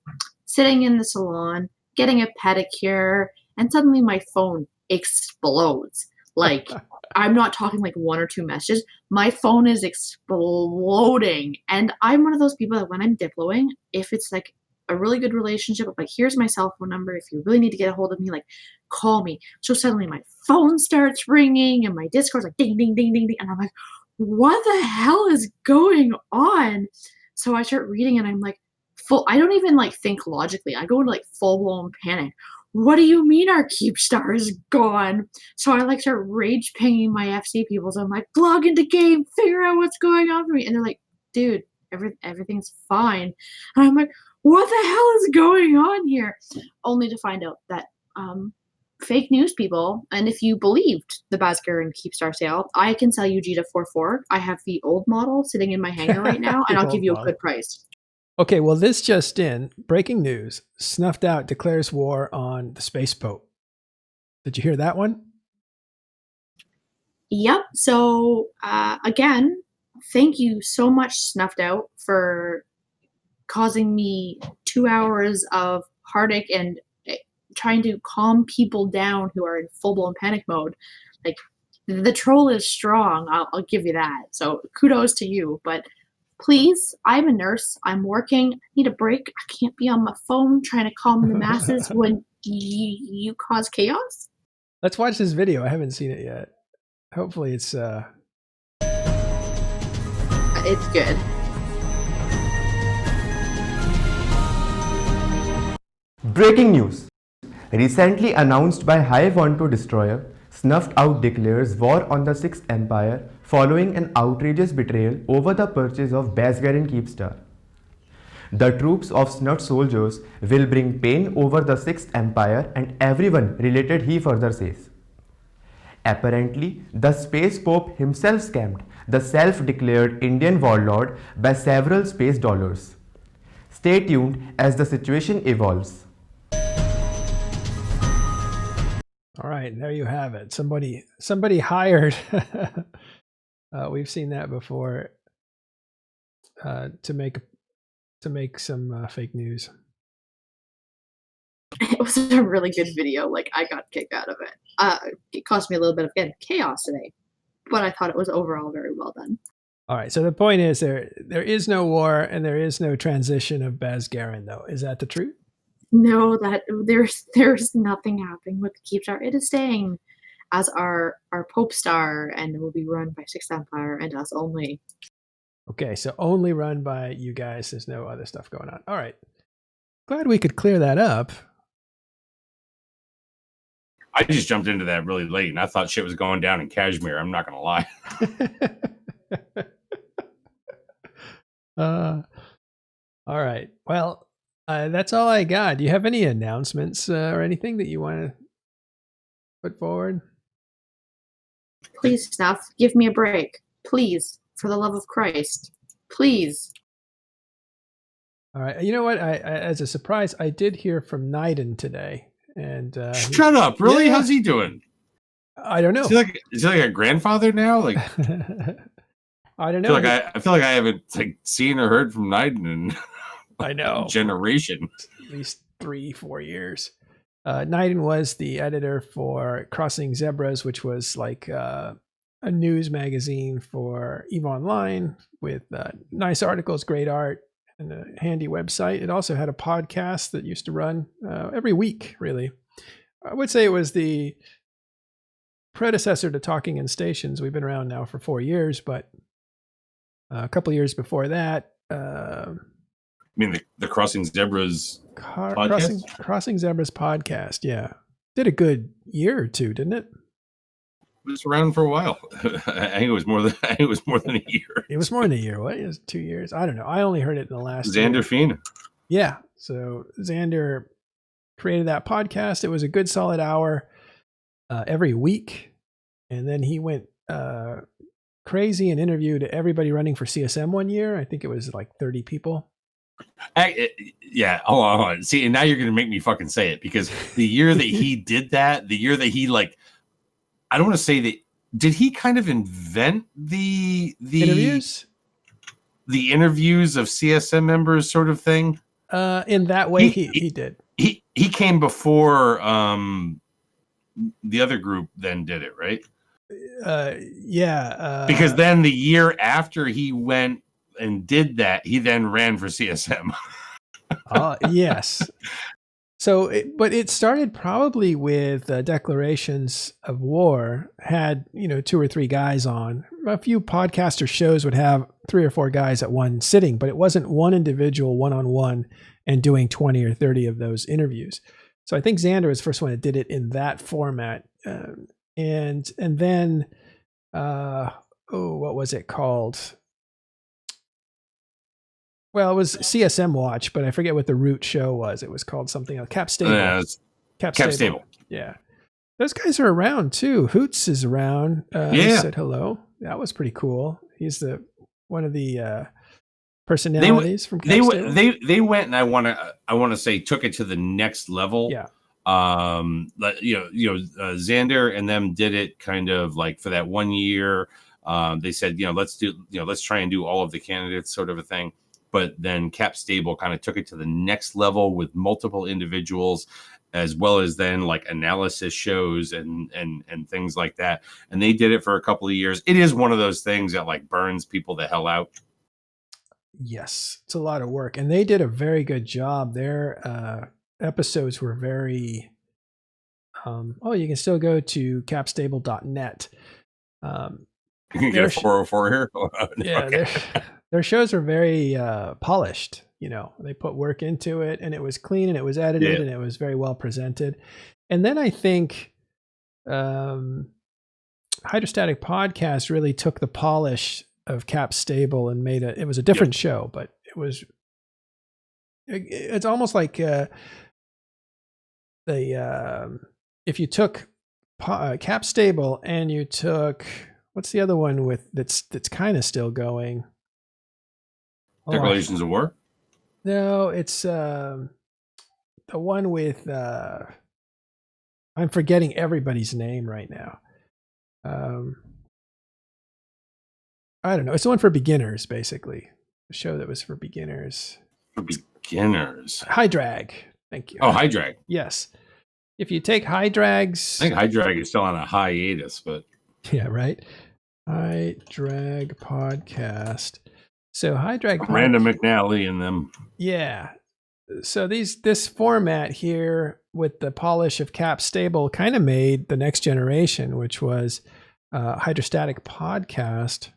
sitting in the salon, getting a pedicure, and suddenly my phone explodes. Like, I'm not talking like 1 or 2 messages. My phone is exploding. And I'm one of those people that when I'm diploing, if it's like a really good relationship, I'm like, here's my cell phone number. If you really need to get a hold of me, like, call me. So suddenly my phone starts ringing and my Discord's like ding, ding, ding, ding, ding. And I'm like, what the hell is going on? So I start reading and I'm like, I don't even like think logically. I go into like full blown panic. What do you mean our keep star is gone? So I like start rage pinging my FC people. So I'm like, log into game, figure out what's going on for me. And they're like, dude, everything's fine. And I'm like, what the hell is going on here? Only to find out that fake news people, and if you believed the Basgarin Keepstar sale, I can sell you Jita 4.4. I have the old model sitting in my hangar right now, and I'll give you a good price. Okay, well, this just in. Breaking news. Snuffed Out declares war on the Space Pope. Did you hear that one? Yep. So, again, thank you so much, Snuffed Out, for causing me 2 hours of heartache and trying to calm people down who are in full-blown panic mode. Like, the troll is strong. I'll give you that. So kudos to you. But please, I'm a nurse. I'm working. I need a break. I can't be on my phone trying to calm the masses when you cause chaos. Let's watch this video. I haven't seen it yet. Hopefully it's good. Breaking news. Recently announced by High Wanto Destroyer, Snuffed Out declares war on the 6th Empire following an outrageous betrayal over the purchase of Basgarin Keepstar. The troops of Snuffed soldiers will bring pain over the 6th Empire and everyone related, he further says. Apparently, the Space Pope himself scammed the self-declared Indian warlord by several space dollars. Stay tuned as the situation evolves. All right, there you have it. Somebody hired. We've seen that before to make some fake news. It was a really good video. Like, I got kicked out of it. It caused me a little bit of chaos today, but I thought it was overall very well done. All right, so the point is there is no war and there is no transition of Basgarin, though. Is that the truth? No, that there's nothing happening with the Keepstar. It is staying as our Pope Star and will be run by 6th Empire and us only. Okay, so only run by you guys. There's no other stuff going on. All right. Glad we could clear that up. I just jumped into that really late and I thought shit was going down in Kashmir. I'm not going to lie. All right. Well, that's all I got. Do you have any announcements or anything that you want to put forward? Please, Snuff, give me a break. Please, for the love of Christ. Please. All right. You know what? I as a surprise, I did hear from Naiden today. And shut up. Really? Yeah. How's he doing? I don't know. Is he like a grandfather now? Like I don't know. I feel like I haven't seen or heard from Naiden in I know generation. At least 3-4 years. Naiden was the editor for Crossing Zebras, which was like a news magazine for EVE Online with nice articles, great art, and a handy website. It also had a podcast that used to run every week, really. I would say it was the predecessor to Talking in Stations. We've been around now for 4 years, but a couple of years before that. I mean, the Crossing Zebras podcast? Crossing Zebras podcast, yeah. Did a good year or two, didn't it? It was around for a while. I think it was more than a year. It was more than a year. What? It was 2 years? I don't know. I only heard it in the last Xander Fien. Yeah. So Xander created that podcast. It was a good solid hour every week. And then he went crazy and interviewed everybody running for CSM one year. I think it was like 30 people. Yeah, hold on. See, and now you're going to make me fucking say it, because the year that he did that, the year that he I don't want to say that, did he kind of invent the interviews? The interviews of CSM members sort of thing? In that way, he did. He came before the other group then did it, right? Yeah. Because then the year after he went and did that, he then ran for CSM. Yes. So, but it started probably with declarations of war. Had 2 or 3 guys on. A few podcaster shows would have 3 or 4 guys at one sitting, but it wasn't one individual one-on-one and doing 20 or 30 of those interviews. So I think Xander was the first one that did it in that format. And then, what was it called? Well, it was CSM Watch, but I forget what the root show was. It was called something else. Cap Stable. Cap Stable. Yeah. Those guys are around too. Hoots is around. He said hello. That was pretty cool. He's one of the personalities from Cap Stable. They went, and I want to say took it to the next level. Yeah. Xander and them did it kind of like for that 1 year. They said, let's try and do all of the candidates, sort of a thing. But then Cap Stable kind of took it to the next level with multiple individuals, as well as then like analysis shows and things like that. And they did it for a couple of years. It is one of those things that like burns people the hell out. Yes, it's a lot of work, and they did a very good job. Their episodes were very. You can still go to capstable.net. You can get a 404 here. Yeah, okay. Their shows are very polished. They put work into it, and it was clean, and it was edited, and it was very well presented. And then I think Hydrostatic Podcast really took the polish of Cap Stable and made it was a different show, but it's almost like if you took Cap Stable and you took, what's the other one that's kind of still going? Declarations of War? No, it's the one with I'm forgetting everybody's name right now. I don't know. It's the one for beginners, basically. The show that was for beginners. For beginners. High Drag. Thank you. Oh, High Drag. Yes. If you take High Drag's... I think High Drag is still on a hiatus, but... Yeah, right? High Drag Podcast. So High Drag... Random McNally and them. Yeah. So this format here with the polish of Cap Stable kind of made the next generation, which was Hydrostatic Podcast.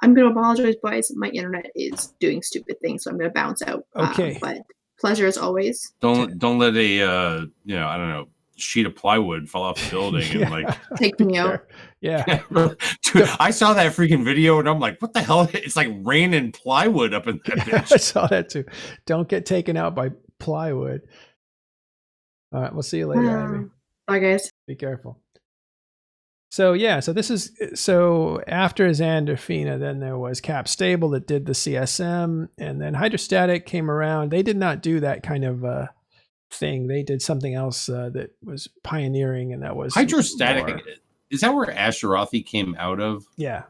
I'm going to apologize, boys. My internet is doing stupid things, so I'm going to bounce out. Okay. But pleasure as always. Don't let a I don't know, sheet of plywood fall off the building and like take me out. Yeah. Dude, I saw that freaking video and I'm like, what the hell? It's like raining plywood up in that bitch. I saw that too. Don't get taken out by plywood. All right, we'll see you later, Ivy. Bye, guys. Be careful. So after Xander Fina, then there was Cap Stable that did the CSM, and then Hydrostatic came around. They did not do that kind of thing. They did something else that was pioneering, and that was Hydrostatic. more. Is that where Ashtarothi came out of? Yeah.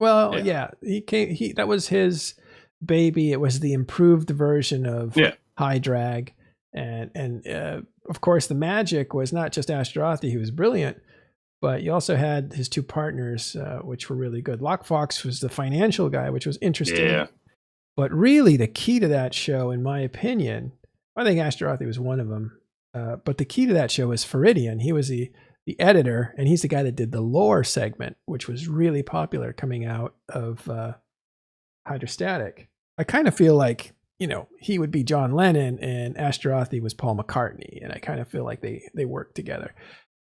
Well, yeah. That was his baby. It was the improved version of High Drag, and of course the magic was not just Ashtarothi, who was brilliant. But you also had his 2 partners, which were really good. Lock Fox was the financial guy, which was interesting. Yeah. But really, the key to that show, in my opinion, I think Ashtarothi was one of them. But the key to that show was Feridian. He was the editor, and he's the guy that did the lore segment, which was really popular coming out of Hydrostatic. I kind of feel like, he would be John Lennon, and Ashtarothi was Paul McCartney. And I kind of feel like they worked together.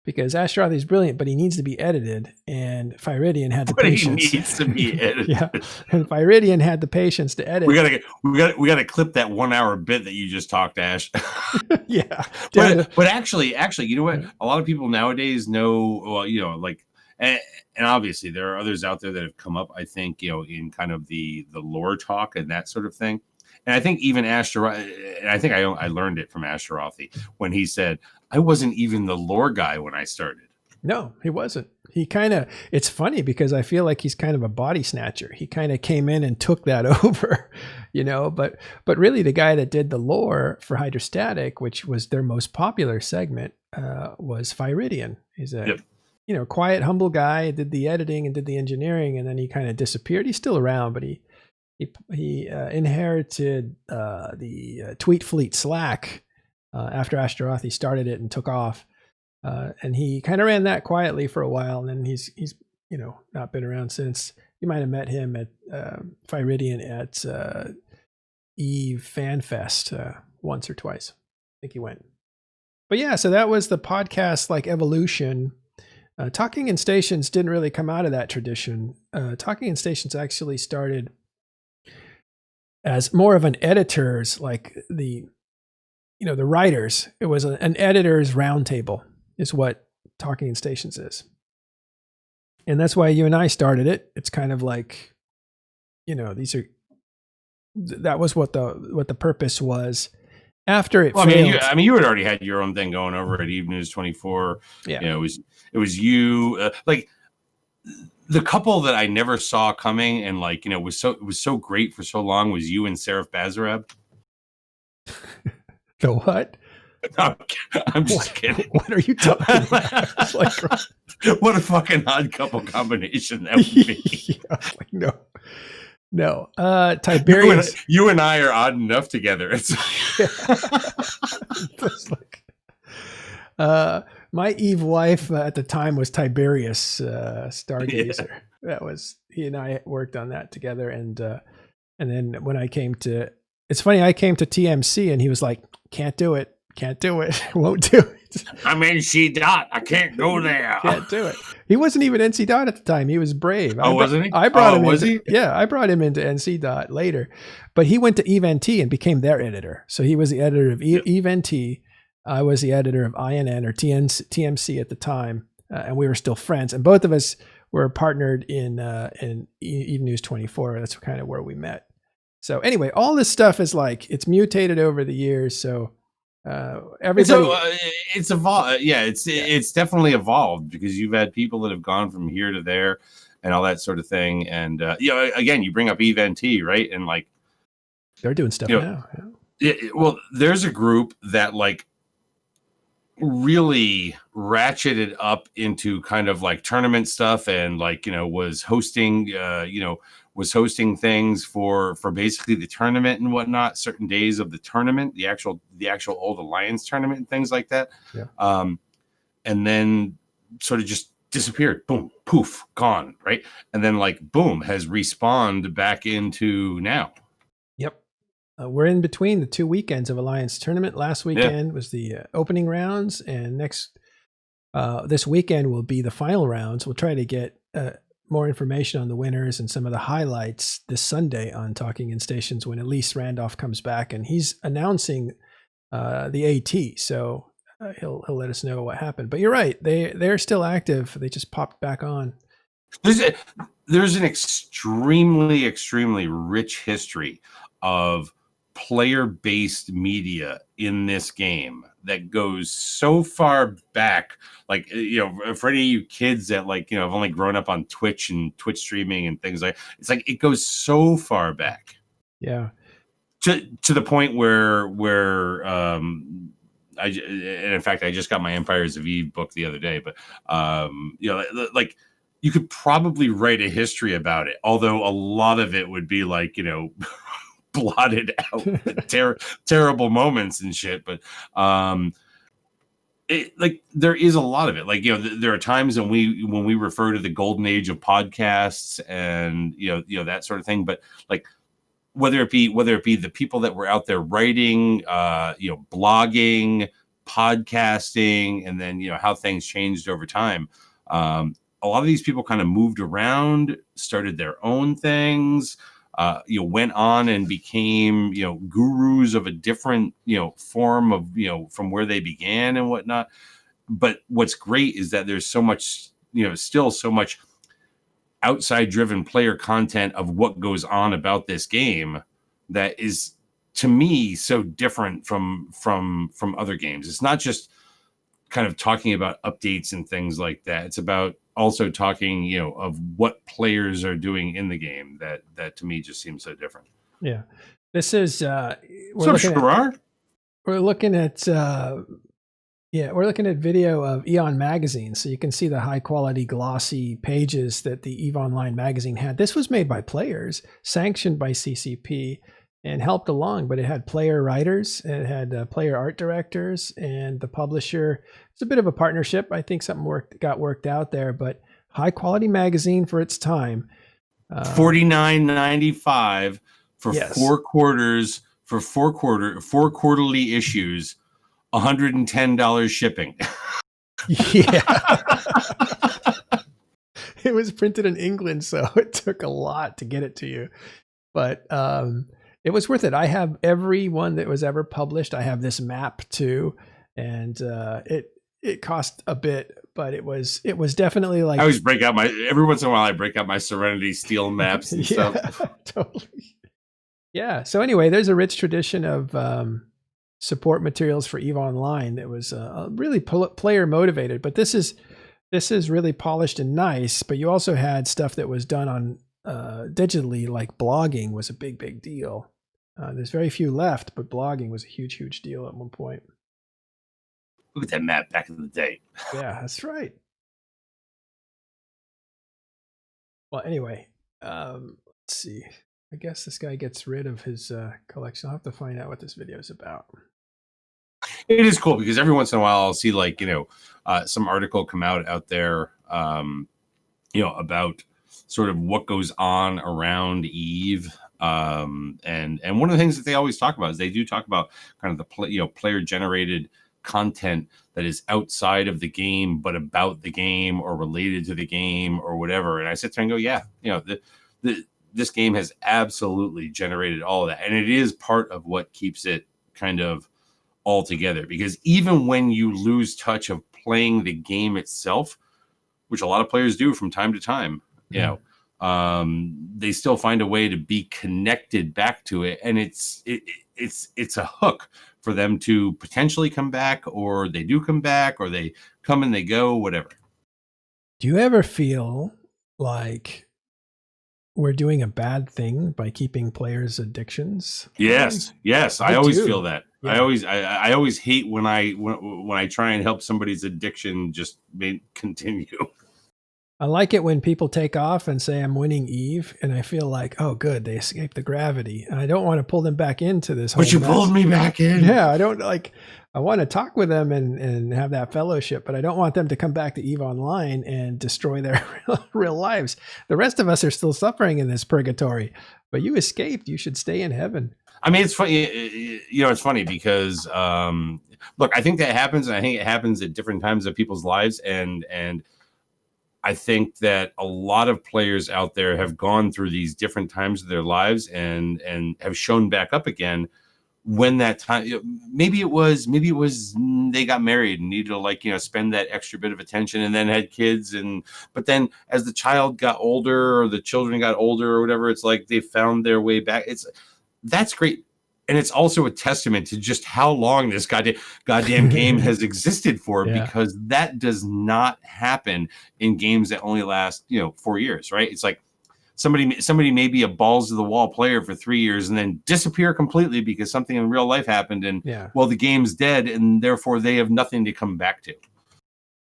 Because Ashtarothi is brilliant, but he needs to be edited, and Feridian had the patience. He needs to be edited. Yeah, and Feridian had the patience to edit. We gotta clip that 1 hour bit that you just talked, Ash. Yeah, but actually, you know what? A lot of people nowadays know. Well, and obviously there are others out there that have come up. I think in kind of the lore talk and that sort of thing. And I think even Ashtarothi, and I think I learned it from Ashtarothi when he said, I wasn't even the lore guy when I started. No, he wasn't. He kind of, it's funny because I feel like he's kind of a body snatcher. He kind of came in and took that over, but really the guy that did the lore for Hydrostatic, which was their most popular segment, was Fyridian. He's a, quiet, humble guy, did the editing and did the engineering, and then he kind of disappeared. He's still around, but he inherited the Tweet Fleet Slack after Ashtaroth. He started it and took off. And he kind of ran that quietly for a while, and then he's not been around since. You might have met him at Fyridian at Eve Fan Fest once or twice. I think he went. But yeah, so that was the podcast like evolution. Talking in Stations didn't really come out of that tradition. Talking in Stations actually started as more of an editor's, like the writers. It was an editor's roundtable. Is what Talking in Stations is. And that's why you and I started it. It's kind of like, that was what the purpose was after it failed. You had already had your own thing going over at Eve News 24. Yeah. It was you, like the couple that I never saw coming and it was so great for so long was you and Seraph Bazarab. The what? No, I'm just kidding. What are you talking about? What a fucking odd couple combination that would be. No. Tiberius. You and I are odd enough together. It's my Eve wife at the time was Tiberius Stargazer. Yeah. That was, he and I worked on that together, and then when I came to, it's funny, I came to TMC and he was like, can't do it, won't do it. I'm NC Dot. I can't go there. Can't do it. He wasn't even NC Dot at the time. He was Brave. Wasn't he? I brought him. Was he? Yeah, I brought him into NC Dot later, but he went to EVE-NT and became their editor. So he was the editor of EVE-NT. I was the editor of INN or TMC at the time, and we were still friends. And both of us were partnered in Eve News 24. That's kind of where we met. So anyway, all this stuff is it's mutated over the years. So. Everybody, it's evolved. It's definitely evolved because you've had people that have gone from here to there and all that sort of thing. And again, you bring up EVE-NT, right? And they're doing stuff now. Yeah. Well, there's a group that really ratcheted up into kind of tournament stuff and was hosting things for basically the tournament and whatnot, certain days of the tournament, the actual Old Alliance tournament and things like that. Yeah. And then sort of just disappeared. Boom, poof, gone. Right. And then boom, has respawned back into now. Yep. We're in between the 2 weekends of Alliance tournament. Last weekend was the opening rounds, and this weekend will be the final rounds. We'll try to get more information on the winners and some of the highlights this Sunday on Talking in Stations when Elise Randolph comes back, and he's announcing the AT. So he'll let us know what happened. But you're right. They're still active. They just popped back on. There's an extremely, extremely rich history of player-based media in this game that goes so far back, for any of you kids that have only grown up on Twitch and Twitch streaming and things it goes so far back. Yeah. To the point where and in fact, I just got my Empires of Eve book the other day, but you could probably write a history about it, although a lot of it would be blotted out terrible moments and shit, but there is a lot of it. There are times when we refer to the golden age of podcasts and that sort of thing, but whether it be the people that were out there writing, blogging, podcasting, and then how things changed over time. A lot of these people kind of moved around, started their own things, went on and became, gurus of a different, form of, from where they began and whatnot. But what's great is that there's so much, still so much outside driven player content of what goes on about this game that is, to me, so different from other games. It's not just kind of talking about updates and things like that. It's about also talking, you know, of what players are doing in the game. That to me just seems so different. Yeah, this is We're looking at video of Eon magazine, so you can see the high quality glossy pages that the EVE Online magazine had. This was made by players, sanctioned by CCP, and helped along, but it had player writers, it had player art directors, and the publisher. It's a bit of a partnership. I think something got worked out there, but high quality magazine for its time. $49.95 for Yes. 4 quarters, for 4 quarterly issues, $110 shipping. Yeah. It was printed in England, so it took a lot to get it to you. But it was worth it. I have every one that was ever published. I have this map too, and it cost a bit, but it was definitely like. I always every once in a while I break out my Serenity Steel maps and stuff. Totally. Yeah. So anyway, there's a rich tradition of support materials for EVE Online that was really player motivated. But this is really polished and nice. But you also had stuff that was done on digitally, like blogging was a big deal. There's very few left, but blogging was a huge deal at one point. Look at that map back in the day. Yeah, that's right. Well, anyway, let's see. I guess this guy gets rid of his collection. I'll have to find out what this video is about. It is cool because every once in a while I'll see, like, you know, some article come out there, you know, about sort of what goes on around EVE. And one of the things that they always talk about is they do talk about kind of the player generated content that is outside of the game, but about the game or related to the game or whatever. And I sit there and go, yeah, you know, this game has absolutely generated all of that. And it is part of what keeps it kind of all together, because even when you lose touch of playing the game itself, which a lot of players do from time to time, you know, they still find a way to be connected back to it. And it's a hook for them to potentially come back, or they do come back, or they come and they go, whatever. Do you ever feel like we're doing a bad thing by keeping players' addictions? Yes. I always feel that. Yeah. I always hate when I try and help somebody's addiction just continue. I like it when people take off and say, I'm winning EVE, and I feel like, oh, good, they escaped the gravity. And I don't want to pull them back into this whole But you mess. pulled me back in. Yeah, I want to talk with them and have that fellowship, but I don't want them to come back to EVE Online and destroy their real lives. The rest of us are still suffering in this purgatory, but you escaped. You should stay in heaven. I mean, it's funny, you know, it's funny because, look, I think that happens, and I think it happens at different times of people's lives. And I think that a lot of players out there have gone through these different times of their lives and have shown back up again when that time, maybe it was they got married and needed to, like, you know, spend that extra bit of attention, and then had kids. But then as the child got older, or the children got older or whatever, it's like they found their way back. That's great. And it's also a testament to just how long this goddamn game has existed for, because that does not happen in games that only last, you know, 4 years, right? It's like somebody may be a balls to the wall player for 3 years and then disappear completely because something in real life happened, and well, the game's dead, and therefore they have nothing to come back to.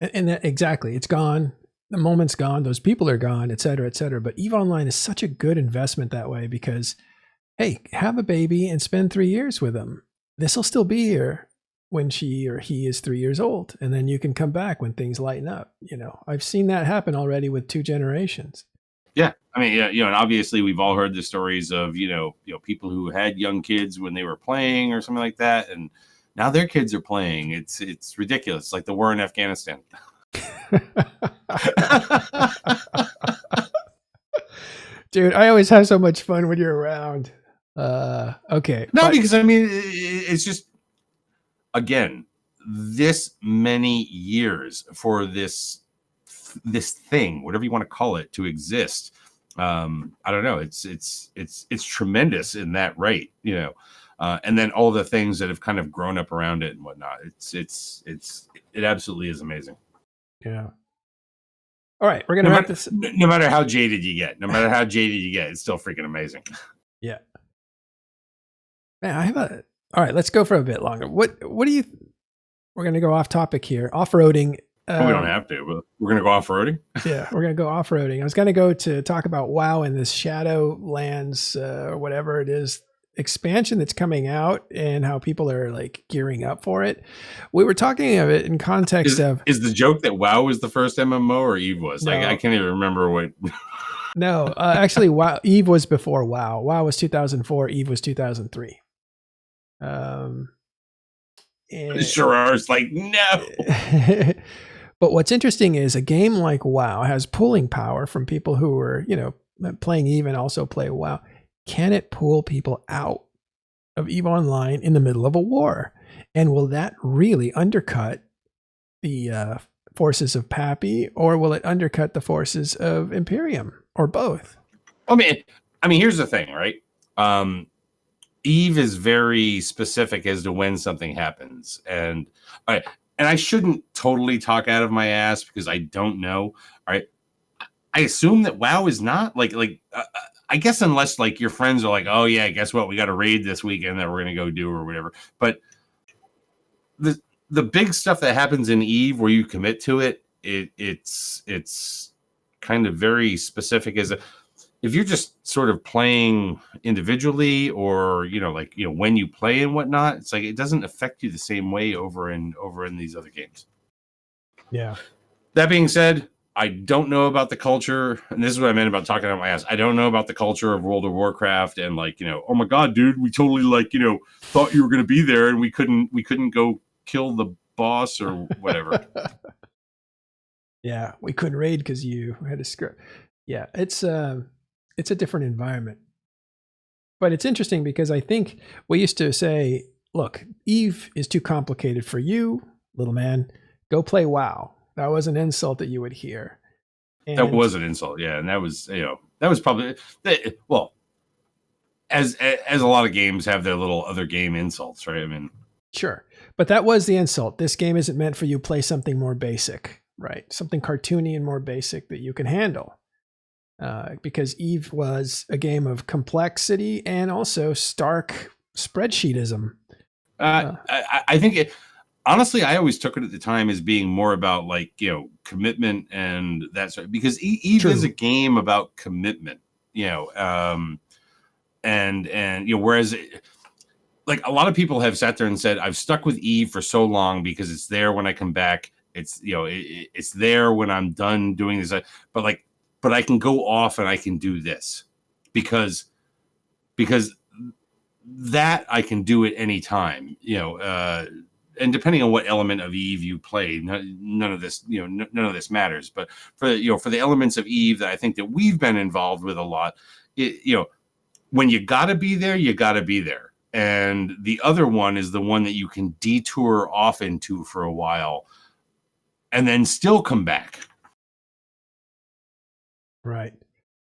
And exactly, it's gone. The moment's gone. Those people are gone, et cetera, et cetera. But EVE Online is such a good investment that way, because hey, have a baby and spend 3 years with them. This will still be here when she or he is 3 years old. And then you can come back when things lighten up. You know, I've seen that happen already with 2 generations. Yeah. I mean, you know, and obviously we've all heard the stories of, you know, people who had young kids when they were playing or something like that, and now their kids are playing. It's ridiculous. It's like the war in Afghanistan. Dude, I always have so much fun when you're around. Okay. No, because I mean, it's just, again, this many years for this thing, whatever you want to call it, to exist. I don't know. It's tremendous in that rate, you know. and then all the things that have kind of grown up around it and whatnot. It absolutely is amazing. Yeah. All right, we're gonna wrap this. No matter how jaded you get, it's still freaking amazing. Yeah. Man, all right, let's go for a bit longer. What do you? We're gonna go off topic here. Off-roading. We don't have to. But we're gonna go off-roading. Yeah, we're gonna go off-roading. I was gonna go to talk about WoW and this Shadowlands or whatever it is expansion that's coming out and how people are like gearing up for it. We were talking of it in context is the joke that WoW was the first MMO or Eve was? No. I can't even remember what. No, actually, WoW Eve was before WoW. WoW was 2004. Eve was 2003. Sherrard's like, no. But what's interesting is a game like WoW has pulling power from people who were, playing Eve and also play WoW. Can it pull people out of EVE Online in the middle of a war? And will that really undercut the forces of Pappy, or will it undercut the forces of Imperium, or both? I mean, here's the thing, right? Eve is very specific as to when something happens, and I shouldn't totally talk out of my ass because I don't know. All right, I assume that WoW is not I guess unless like your friends are like, oh yeah, guess what? We got a raid this weekend that we're gonna go do or whatever. But the big stuff that happens in Eve where you commit to it, it's kind of very specific. If you're just sort of playing individually or when you play and whatnot, it's like it doesn't affect you the same way over in these other games. Yeah. That being said, I don't know about the culture, and this is what I meant about talking out my ass. I don't know about the culture of World of Warcraft, and oh my god, dude, we totally thought you were going to be there, and we couldn't go kill the boss or whatever. Yeah, we couldn't raid because you had a script. Yeah, it's a different environment, but it's interesting because I think we used to say, look, Eve is too complicated for you, little man. Go play WoW. That was an insult that you would hear. And that was an insult, yeah, and that was probably as a lot of games have their little other game insults, right? I mean, sure, but that was the insult. This game isn't meant for you. Play something more basic, right? Something cartoony and more basic that you can handle. Because Eve was a game of complexity and also stark spreadsheetism. I think honestly, I always took it at the time as being more about commitment and that sort. Because Eve True. is a game about commitment, and whereas a lot of people have sat there and said, I've stuck with Eve for so long because it's there when I come back. It's it's there when I'm done doing this. But I can go off and I can do this because that I can do at any time, and depending on what element of Eve you play, none of this matters. But for the elements of Eve that I think that we've been involved with a lot, when you got to be there, you got to be there. And the other one is the one that you can detour off into for a while and then still come back. Right.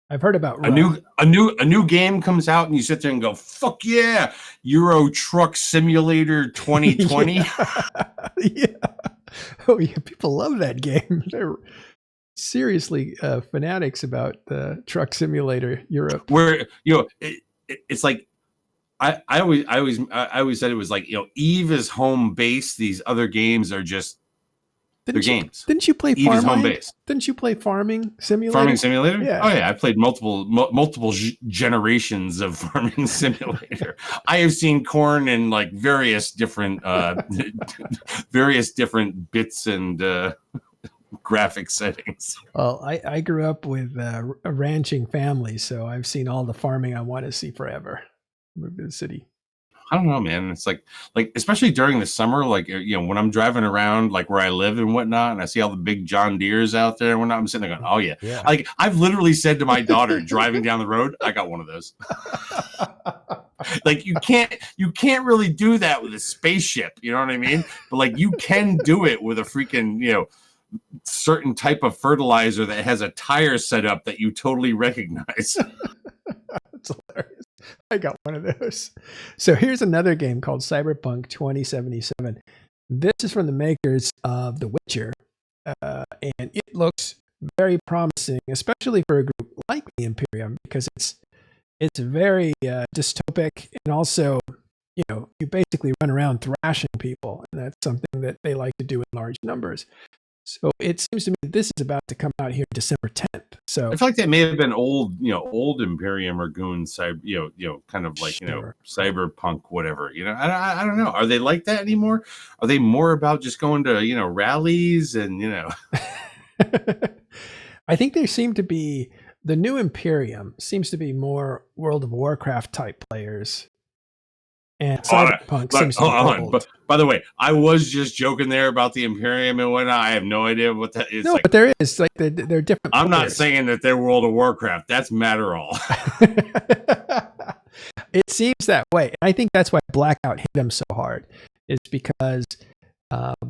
I've heard about a new game comes out and you sit there and go, fuck yeah, Euro Truck Simulator 2020. Yeah. Oh yeah, people love that game. They're seriously fanatics about the Truck Simulator Europe. Where it's like I always said it was like Eve is home base. These other games are just games. Didn't you play Eve is home farming? base. Didn't you play Farming Simulator? Farming Simulator? Yeah. Oh yeah, I played multiple generations of Farming Simulator. I have seen corn in various different bits and graphic settings. Well, I grew up with a ranching family, so I've seen all the farming I want to see forever. Moved to the city. I don't know, man. It's like especially during the summer, when I'm driving around where I live and whatnot, and I see all the big John Deeres out there and whatnot, I'm sitting there going, oh yeah. I've literally said to my daughter driving down the road, I got one of those. You can't really do that with a spaceship, you know what I mean? But you can do it with a freaking certain type of fertilizer that has a tire set up that you totally recognize. That's hilarious. I got one of those. So here's another game called Cyberpunk 2077. This is from the makers of The Witcher, and it looks very promising, especially for a group like the Imperium, because it's very dystopic, and also, you basically run around thrashing people, and that's something that they like to do in large numbers. So it seems to me this is about to come out here December 10th. So I feel like that may have been old Imperium or Goons, kind of like, Cyberpunk, whatever. I don't know. Are they like that anymore? Are they more about just going to, rallies and, I think they seem to be, the new Imperium seems to be more World of Warcraft type players. And Cyberpunk seems to be old. But by the way, I was just joking there about the Imperium and whatnot. I have no idea what that is. No, but there is, like, they're different I'm players. not saying that they're World of Warcraft. That's Matterall. It seems that way. I think that's why Blackout hit them so hard. Is because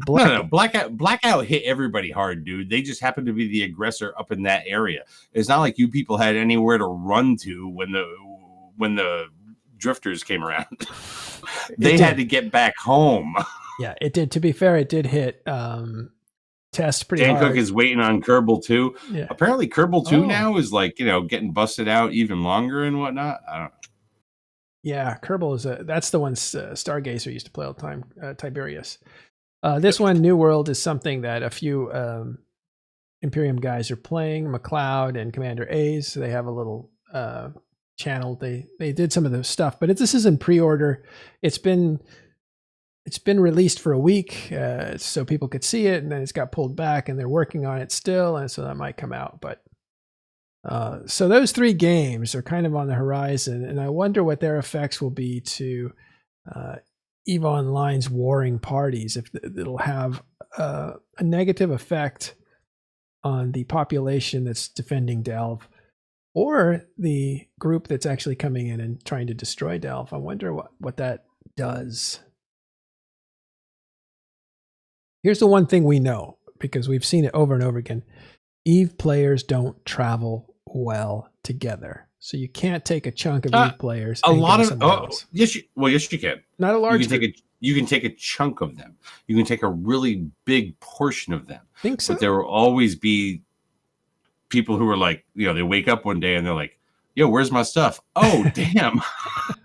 Blackout hit everybody hard, dude. They just happened to be the aggressor up in that area. It's not like you people had anywhere to run to when the drifters came around. They had to get back home. Yeah, it did. To be fair, it did hit Test pretty hard. Dan Cook is waiting on Kerbal 2. Yeah. Apparently Kerbal 2 now is like, getting busted out even longer and whatnot. I don't know. Yeah, Kerbal that's the one Stargazer used to play all the time, Tiberius. This one, New World, is something that a few Imperium guys are playing, McLeod and Commander A's. So they have a little channel. They did some of the stuff, but this is in pre-order. It's been released for a week, so people could see it, and then it's got pulled back, and they're working on it still, and so that might come out. But so those three games are kind of on the horizon, and I wonder what their effects will be to EVE Online's warring parties, if it'll have a negative effect on the population that's defending Delve, or the group that's actually coming in and trying to destroy Delve. I wonder what that does. Here's the one thing we know, because we've seen it over and over again. EVE players don't travel well together. So you can't take a chunk of EVE players. Yes, you can. Not a large. You can take a chunk of them. You can take a really big portion of them. Think so? But there will always be people who are like, they wake up one day and they're like, "Yo, where's my stuff? Oh, damn,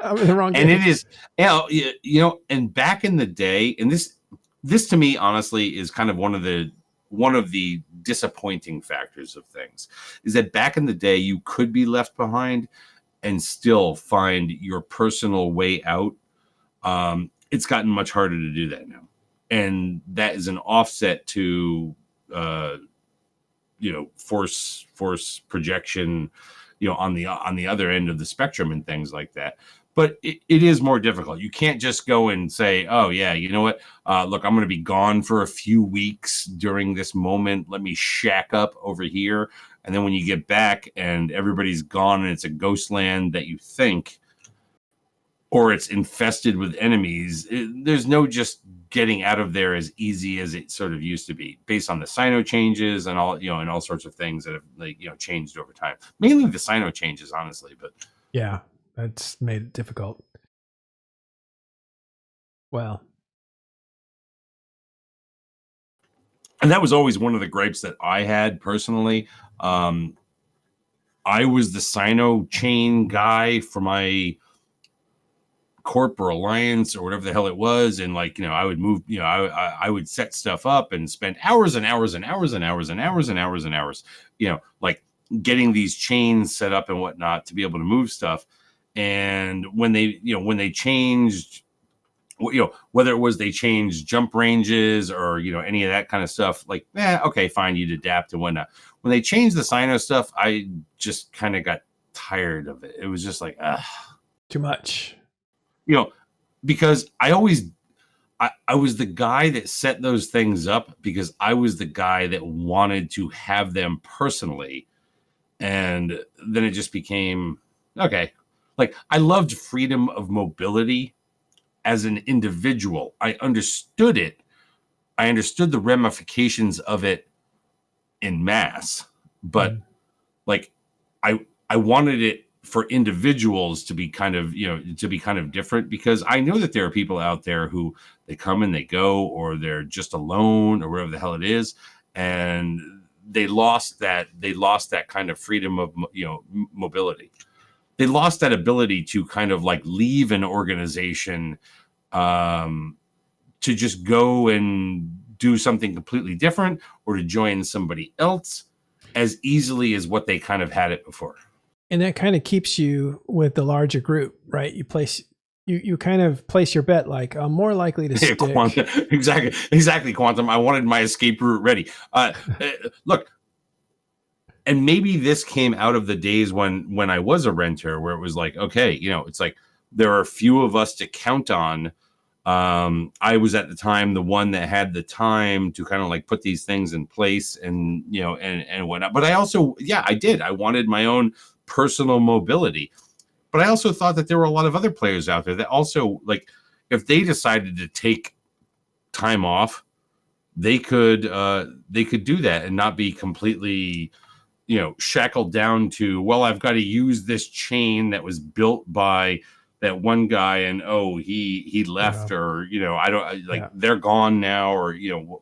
I'm in the wrong game." And it is, and back in the day, and this to me, honestly, is kind of one of the disappointing factors of things, is that back in the day you could be left behind and still find your personal way out. It's gotten much harder to do that now, and that is an offset to force projection, on the other end of the spectrum and things like that. But it is more difficult. You can't just go and say, "Oh yeah, you know what? Look, I'm going to be gone for a few weeks during this moment. Let me shack up over here." And then when you get back and everybody's gone and it's a ghost land that you think, or it's infested with enemies, there's no just getting out of there as easy as it sort of used to be, based on the Sino changes and all, and all sorts of things that have changed over time. Mainly the Sino changes, honestly, but yeah. That's made it difficult. Well, and that was always one of the gripes that I had personally. I was the Sino chain guy for my corp or alliance or whatever the hell it was, and I would move. I would set stuff up and spend hours and hours and hours and hours and hours and hours and hours. Getting these chains set up and whatnot to be able to move stuff. And when they changed, whether it was they changed jump ranges or, any of that kind of stuff, okay, fine, you'd adapt and whatnot. When they changed the Sino stuff, I just kind of got tired of it. It was just like, too much, because I was the guy that set those things up because I was the guy that wanted to have them personally. And then it just became, okay. I loved freedom of mobility as an individual. I understood it. I understood the ramifications of it in mass, but I wanted it for individuals to be kind of different, because I know that there are people out there who they come and they go, or they're just alone, or whatever the hell it is, and they lost that kind of freedom of mobility. They lost that ability to kind of like leave an organization to just go and do something completely different, or to join somebody else as easily as what they kind of had it before. And that kind of keeps you with the larger group, right? You kind of place your bet like, I'm more likely to stick. Quantum. Exactly, Quantum. I wanted my escape route ready. Look, and maybe this came out of the days when I was a renter, where it was like, okay, it's like there are a few of us to count on. I was at the time the one that had the time to kind of like put these things in place, and and whatnot. But I also, I wanted my own personal mobility. But I also thought that there were a lot of other players out there that also, like, if they decided to take time off, they could do that and not be completely, shackled down to, well, I've got to use this chain that was built by that one guy, and he left, or I don't like they're gone now, or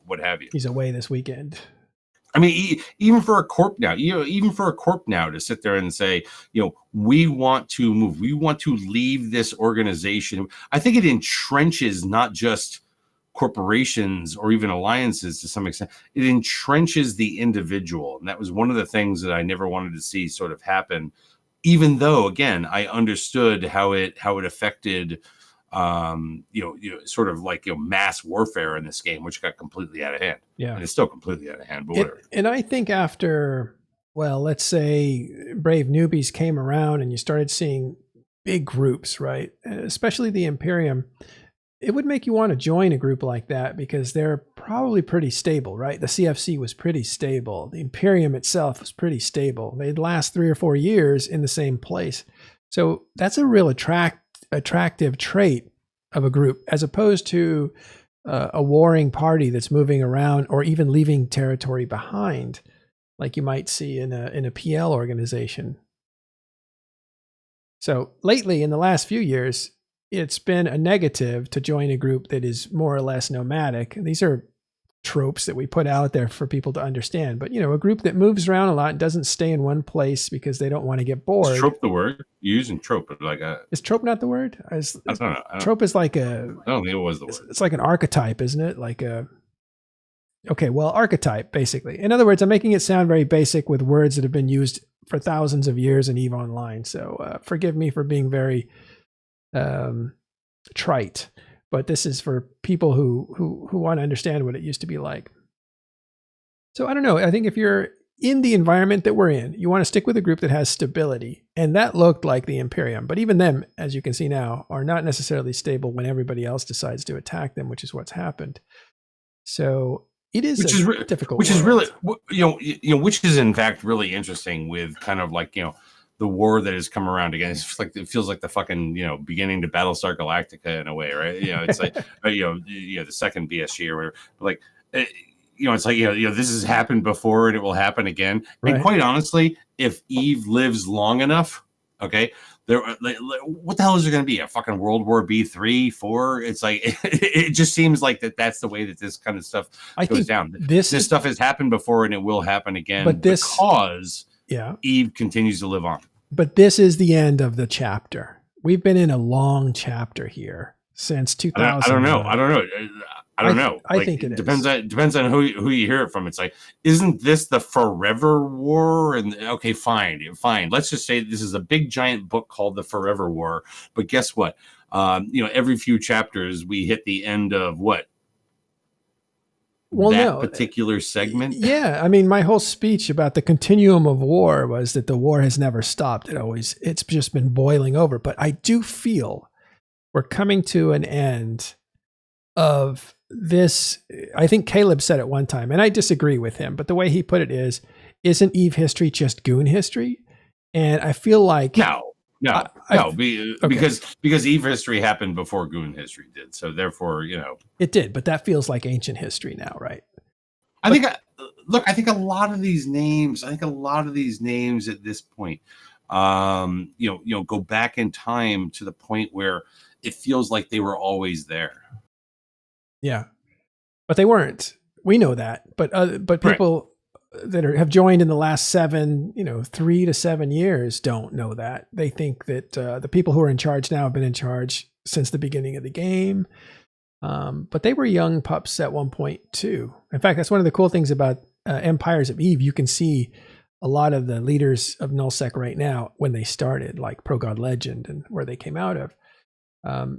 what have you. He's away this weekend. I mean, even for a corp now, to sit there and say, we want to move, we want to leave this organization. I think it entrenches not just corporations or even alliances to some extent. It entrenches the individual. And that was one of the things that I never wanted to see sort of happen, even though, again, I understood how it affected sort of like mass warfare in this game, which got completely out of hand. Yeah, and it's still completely out of hand. But whatever. And I think after, well, let's say Brave Newbies came around, and you started seeing big groups, right? Especially the Imperium. It would make you want to join a group like that, because they're probably pretty stable, right? The CFC was pretty stable. The Imperium itself was pretty stable. They'd last 3 or 4 years in the same place. So that's a real attractive trait of a group, as opposed to a warring party that's moving around or even leaving territory behind, like you might see in a PL organization. So lately, in the last few years, it's been a negative to join a group that is more or less nomadic. These are tropes that we put out there for people to understand. But, a group that moves around a lot and doesn't stay in one place because they don't want to get bored. Is trope the word? You're using trope, but like is trope not the word? I don't know. Trope is like I don't think it was the word. It's like an archetype, isn't it? Archetype, basically. In other words, I'm making it sound very basic with words that have been used for thousands of years in EVE Online. So forgive me for being very trite, but this is for people who want to understand what it used to be like. So I don't know. I think if you're in the environment that we're in, you want to stick with a group that has stability, and that looked like the Imperium. But even them, as you can see now, are not necessarily stable when everybody else decides to attack them, which is what's happened. So it is difficult. Which is really, which is in fact really interesting, with kind of like the war that has come around again. It's just like, it feels like the fucking, beginning to Battlestar Galactica in a way, right? It's like, the second BSG or whatever. Like, it's like, this has happened before and it will happen again. Right. And quite honestly, if EVE lives long enough, okay, what the hell is there going to be? A fucking World War B3, 4? It's like, it just seems like that's the way that this kind of stuff goes down. This stuff has happened before and it will happen again, because EVE continues to live on. But this is the end of the chapter. We've been in a long chapter here since 2000. I don't know. I think it depends on who you hear it from. It's like, isn't this the Forever War? And okay, fine. Let's just say this is a big giant book called the Forever War. But guess what? Every few chapters we hit the end of what? Particular segment. Yeah, I mean, my whole speech about the continuum of war was that the war has never stopped. It's just been boiling over. But I do feel we're coming to an end of this. I think Caleb said at one time, and I disagree with him, but the way he put it is, isn't EVE history just Goon history? And I feel like because EVE history happened before Goon history did. So therefore, it did, but that feels like ancient history now, right? I think a lot of these names at this point, go back in time to the point where it feels like they were always there. Yeah, but they weren't. We know that, but people that have joined in the last 3 to 7 years don't know that. They think that the people who are in charge now have been in charge since the beginning of the game. But they were young pups at one point too. In fact, that's one of the cool things about Empires of Eve. You can see a lot of the leaders of Nullsec right now when they started, like Pro God Legend and where they came out of.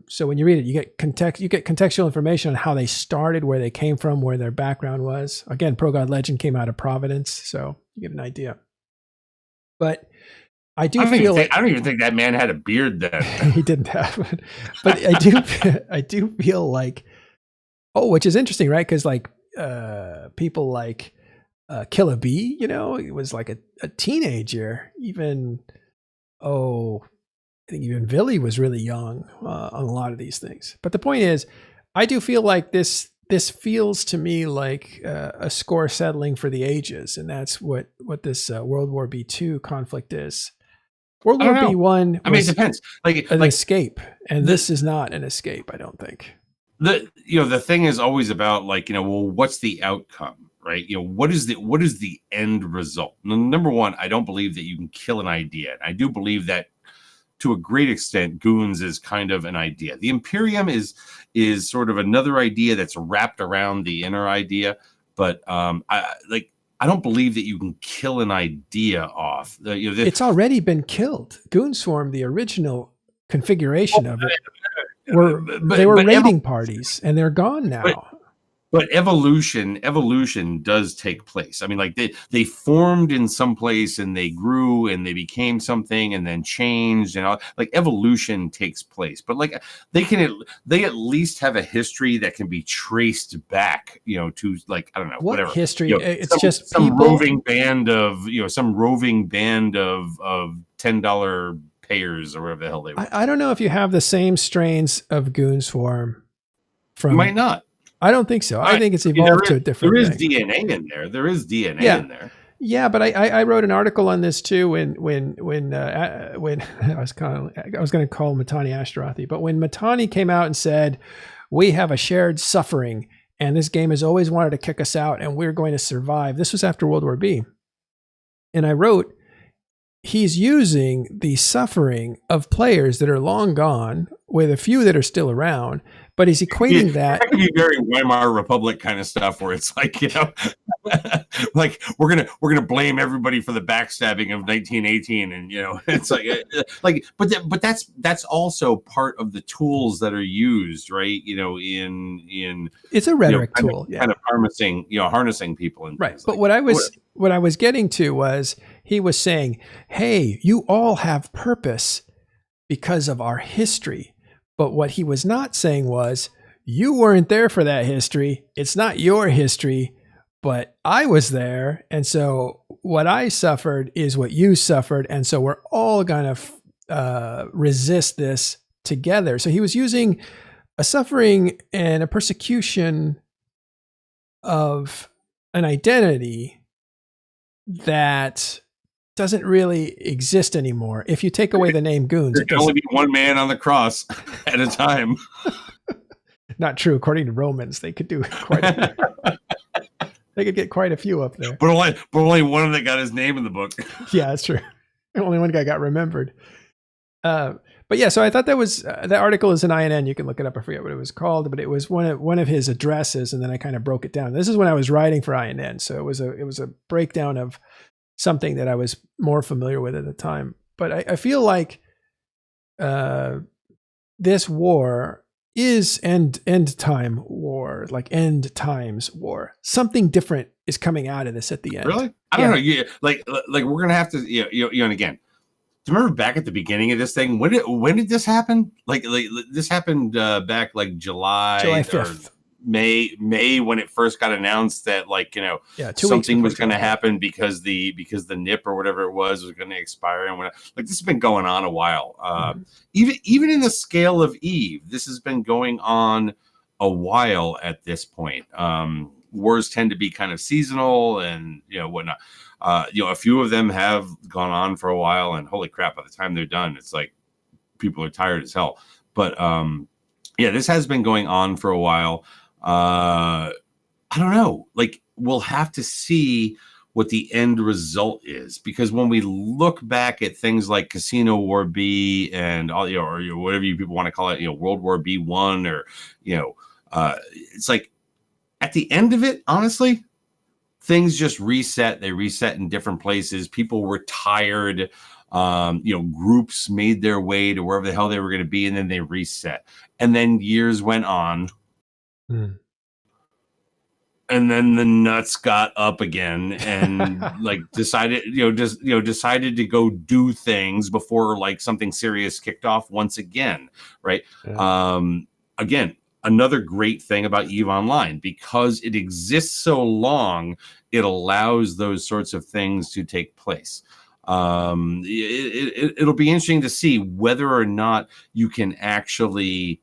So when you read it, you get contextual information on how they started, where they came from, where their background was. Again, Pro God Legend came out of Providence, so you get an idea. But I don't even think that man had a beard then. He didn't have, but I do feel like, which is interesting, right? Because like people like Killer B, it was like a teenager. Even I think even Billy was really young on a lot of these things. But the point is, I do feel like this feels to me like a score settling for the ages, and that's what this World War B2 conflict is. World War B1 it depends. Like an escape, and this is not an escape, I don't think. The thing is always about what's the outcome, right? What is the end result? Number one, I don't believe that you can kill an idea. I do believe that to a great extent, Goons is kind of an idea. The Imperium is sort of another idea that's wrapped around the inner idea, but I don't believe that you can kill an idea off. It's already been killed. Goonswarm, the original configuration of it, they were raiding parties, and they're gone now. But evolution does take place. I mean, like they formed in some place and they grew and they became something and then changed, and all. Like evolution takes place. But like they at least have a history that can be traced back, to like, I don't know, whatever history. It's just some roving band of $10 payers or whatever the hell they were. I don't know if you have the same strains of Goonswarm from. You might not. I don't think so. I think it's evolved to a different thing. There is DNA in there. There is DNA in there. Yeah, but I wrote an article on this too when I was going to call Matani Ashtarothi, but when Matani came out and said, "We have a shared suffering, and this game has always wanted to kick us out, and we're going to survive." This was after World War B, and I wrote, he's using the suffering of players that are long gone, with a few that are still around, but he's equating that. That could be very Weimar Republic kind of stuff, where it's like, like we're gonna blame everybody for the backstabbing of 1918, and it's but that's also part of the tools that are used, right? In it's a rhetoric tool, kind of harnessing people, and right. But what I was getting to was, he was saying, hey, you all have purpose because of our history. But what he was not saying was, you weren't there for that history. It's not your history, but I was there. And so what I suffered is what you suffered. And so we're all going to resist this together. So he was using a suffering and a persecution of an identity that doesn't really exist anymore. If you take away the name Goons, there can only be one man on the cross at a time. Not true. According to Romans, they could do quite a few. They could get quite a few up there. But only one of them got his name in the book. Yeah, that's true. Only one guy got remembered. But yeah, so I thought that was that article is an INN. You can look it up. I forget what it was called, but it was one of his addresses, and then I kind of broke it down. This is when I was writing for INN, so it was a breakdown of something that I was more familiar with at the time. But I feel like this war is end time war, like end times war. Something different is coming out of this at the end. Really? I don't know. Yeah, like we're gonna have to, and again, do you remember back at the beginning of this thing? When did this happen? Like this happened back like July 5th. May when it first got announced that something was going to happen because the NIP or whatever it was going to expire, and this has been going on a while. Even in the scale of Eve, this has been going on a while at this point. wars tend to be kind of seasonal and whatnot. A few of them have gone on for a while, and holy crap, by the time they're done, it's like people are tired as hell. But this has been going on for a while. I don't know. Like, we'll have to see what the end result is, because when we look back at things like Casino War B and all, or whatever you people want to call it, World War B1, or it's like at the end of it, honestly, things just reset. They reset in different places. People were tired. Groups made their way to wherever the hell they were going to be, and then they reset. And then years went on. And then the nuts got up again and decided to go do things before like something serious kicked off once again. Right. Yeah. Again, another great thing about EVE Online, because it exists so long, it allows those sorts of things to take place. It'll be interesting to see whether or not you can actually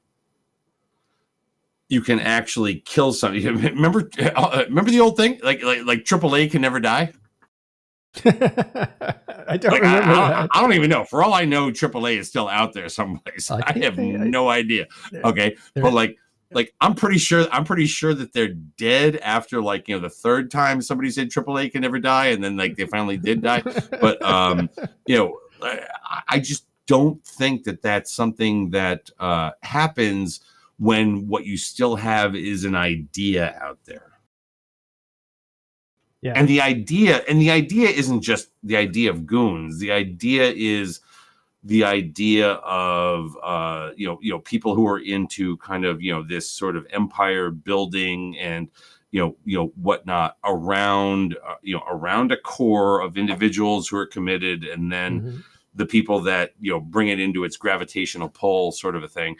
kill somebody. Remember the old thing, like AAA can never die. I don't remember that. I don't even know. For all I know, AAA is still out there someplace. I have no idea. Okay, but I'm pretty sure that they're dead after the third time somebody said AAA can never die, and then they finally did die. But I just don't think that that's something that happens when what you still have is an idea out there. Yeah. And the idea isn't just the idea of goons. The idea is the idea of people who are into kind of this sort of empire building and whatnot around around a core of individuals who are committed, and then the people that bring it into its gravitational pull, sort of a thing.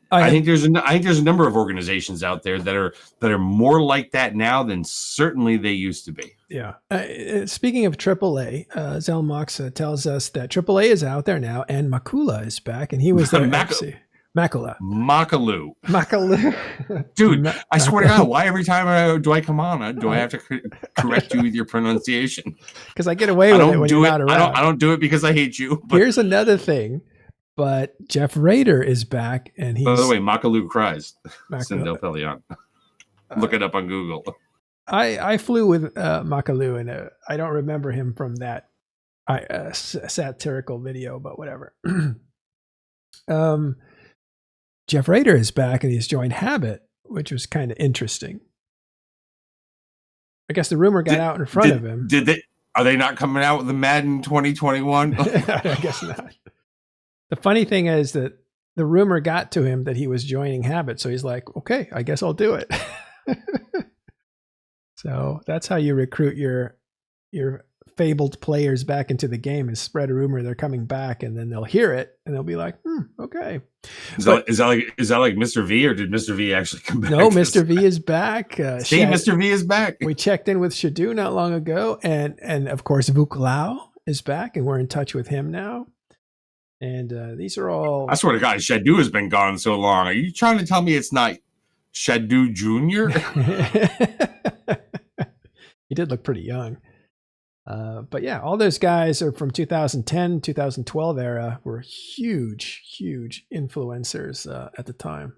I think there's a number of organizations out there that are more like that now than certainly they used to be. Yeah. Speaking of AAA, Zelmox tells us that AAA is out there now, and Makula is back, and he was there. Makalu. Dude, I swear to God, why every time I come on, do I have to correct you with your pronunciation? Because I get away with it when you're not around. I don't do it because I hate you. But here's another thing. But Jeff Rader is back, and he's... By the way, Makalu cries. Sindel Pelion. Look it up on Google. I flew with Makalu, and I don't remember him from that satirical video, but whatever. Jeff Rader is back, and he's joined Habit, which was kind of interesting. I guess the rumor got out in front of him. Are they not coming out with the Madden 2021? I guess not. The funny thing is that the rumor got to him that he was joining Habit, so he's like, okay, I guess I'll do it. So that's how you recruit your fabled players back into the game, is spread a rumor they're coming back, and then they'll hear it and they'll be like, okay. Is that like Mr. V, or did Mr. V actually come back? No, Mr. V is back. See, Mr. V is back. We checked in with Shadu not long ago, and of course Vuk Lau is back, and we're in touch with him now. And these are all... I swear to God, Shadu has been gone so long. Are you trying to tell me it's not Shadu Jr.? He did look pretty young. But yeah, all those guys are from 2010, 2012 era, were huge, huge influencers at the time.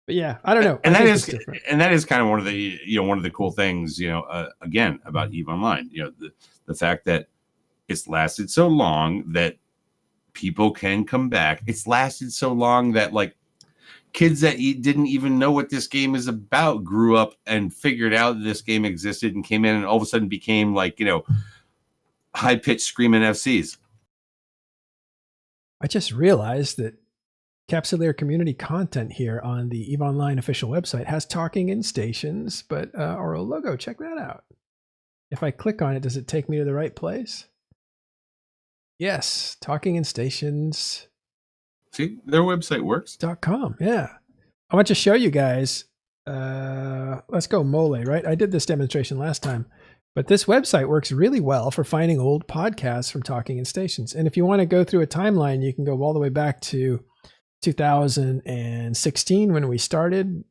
But yeah, I don't know. And that is kind of one of the cool things, again, about EVE Online, the fact that it's lasted so long that people can come back. It's lasted so long that kids that didn't even know what this game is about grew up and figured out that this game existed and came in and all of a sudden became high-pitched screaming FCs. I just realized that Capsulator community content here on the EVE Online official website has talking in stations, but our logo, check that out. If I click on it, does it take me to the right place? Yes, talking in stations. See, their website works. .com, yeah. I want to show you guys. Let's go Mole, right? I did this demonstration last time, but this website works really well for finding old podcasts from Talking in Stations. And if you want to go through a timeline, you can go all the way back to 2016 when we started.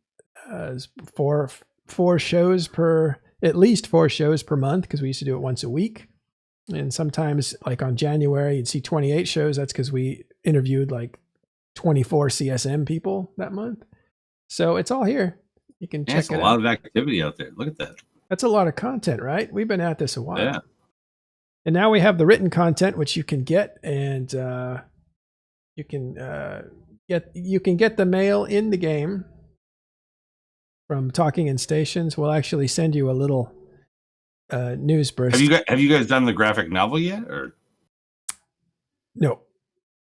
Four shows per, at least 4 shows per month, because we used to do it once a week. And sometimes, like on January, you'd see 28 shows. That's because we interviewed like 24 CSM people that month. So it's all here. You can check it out. A lot of activity out there. Look at that. That's a lot of content, right? We've been at this a while. Yeah. And now we have the written content, which you can get, and you can get the mail in the game from Talking in Stations. We'll actually send you a little news burst. Have you guys done the graphic novel yet, or no?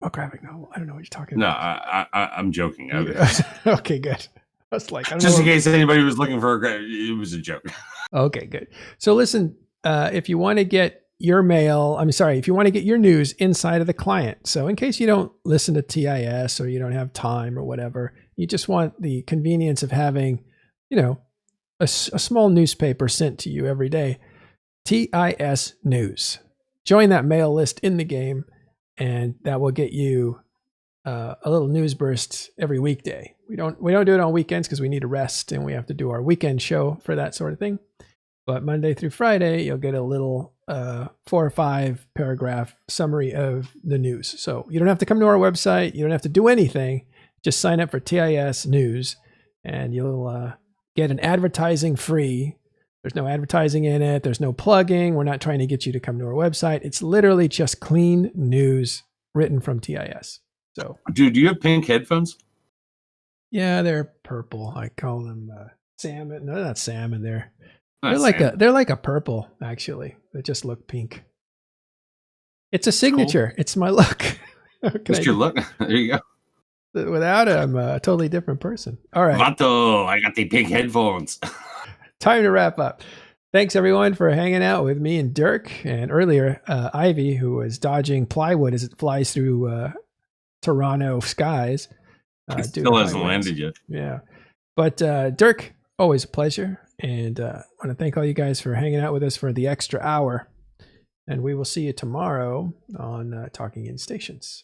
A graphic novel? I don't know what you're talking about. No, I'm joking. Okay, good. I was like, just in case anybody was looking for it was a joke. Okay, good. So listen, if you want to get your mail, if you want to get your news inside of the client. So in case you don't listen to TIS or you don't have time or whatever, you just want the convenience of having, a small newspaper sent to you every day. TIS News. Join that mail list in the game, and that will get you a little news burst every weekday. We don't do it on weekends because we need to rest and we have to do our weekend show for that sort of thing. But Monday through Friday, you'll get a little 4 or 5 paragraph summary of the news. So you don't have to come to our website. You don't have to do anything. Just sign up for TIS News and you'll get an advertising free. There's no advertising in it. There's no plugging. We're not trying to get you to come to our website. It's literally just clean news written from TIS. So, dude, do you have pink headphones? Yeah, they're purple. I call them salmon. No, they're not salmon. They're like a purple, actually. They just look pink. It's a signature. Cool. It's my look. Just your look. There you go. Without it, I'm a totally different person. All right. Vato, I got the pink headphones. Time to wrap up. Thanks, everyone, for hanging out with me and Dirk. And earlier, Ivy, who was dodging plywood as it flies through Toronto skies. It still hasn't landed yet. Yeah. But Dirk, always a pleasure. And I want to thank all you guys for hanging out with us for the extra hour. And we will see you tomorrow on Talking in Stations.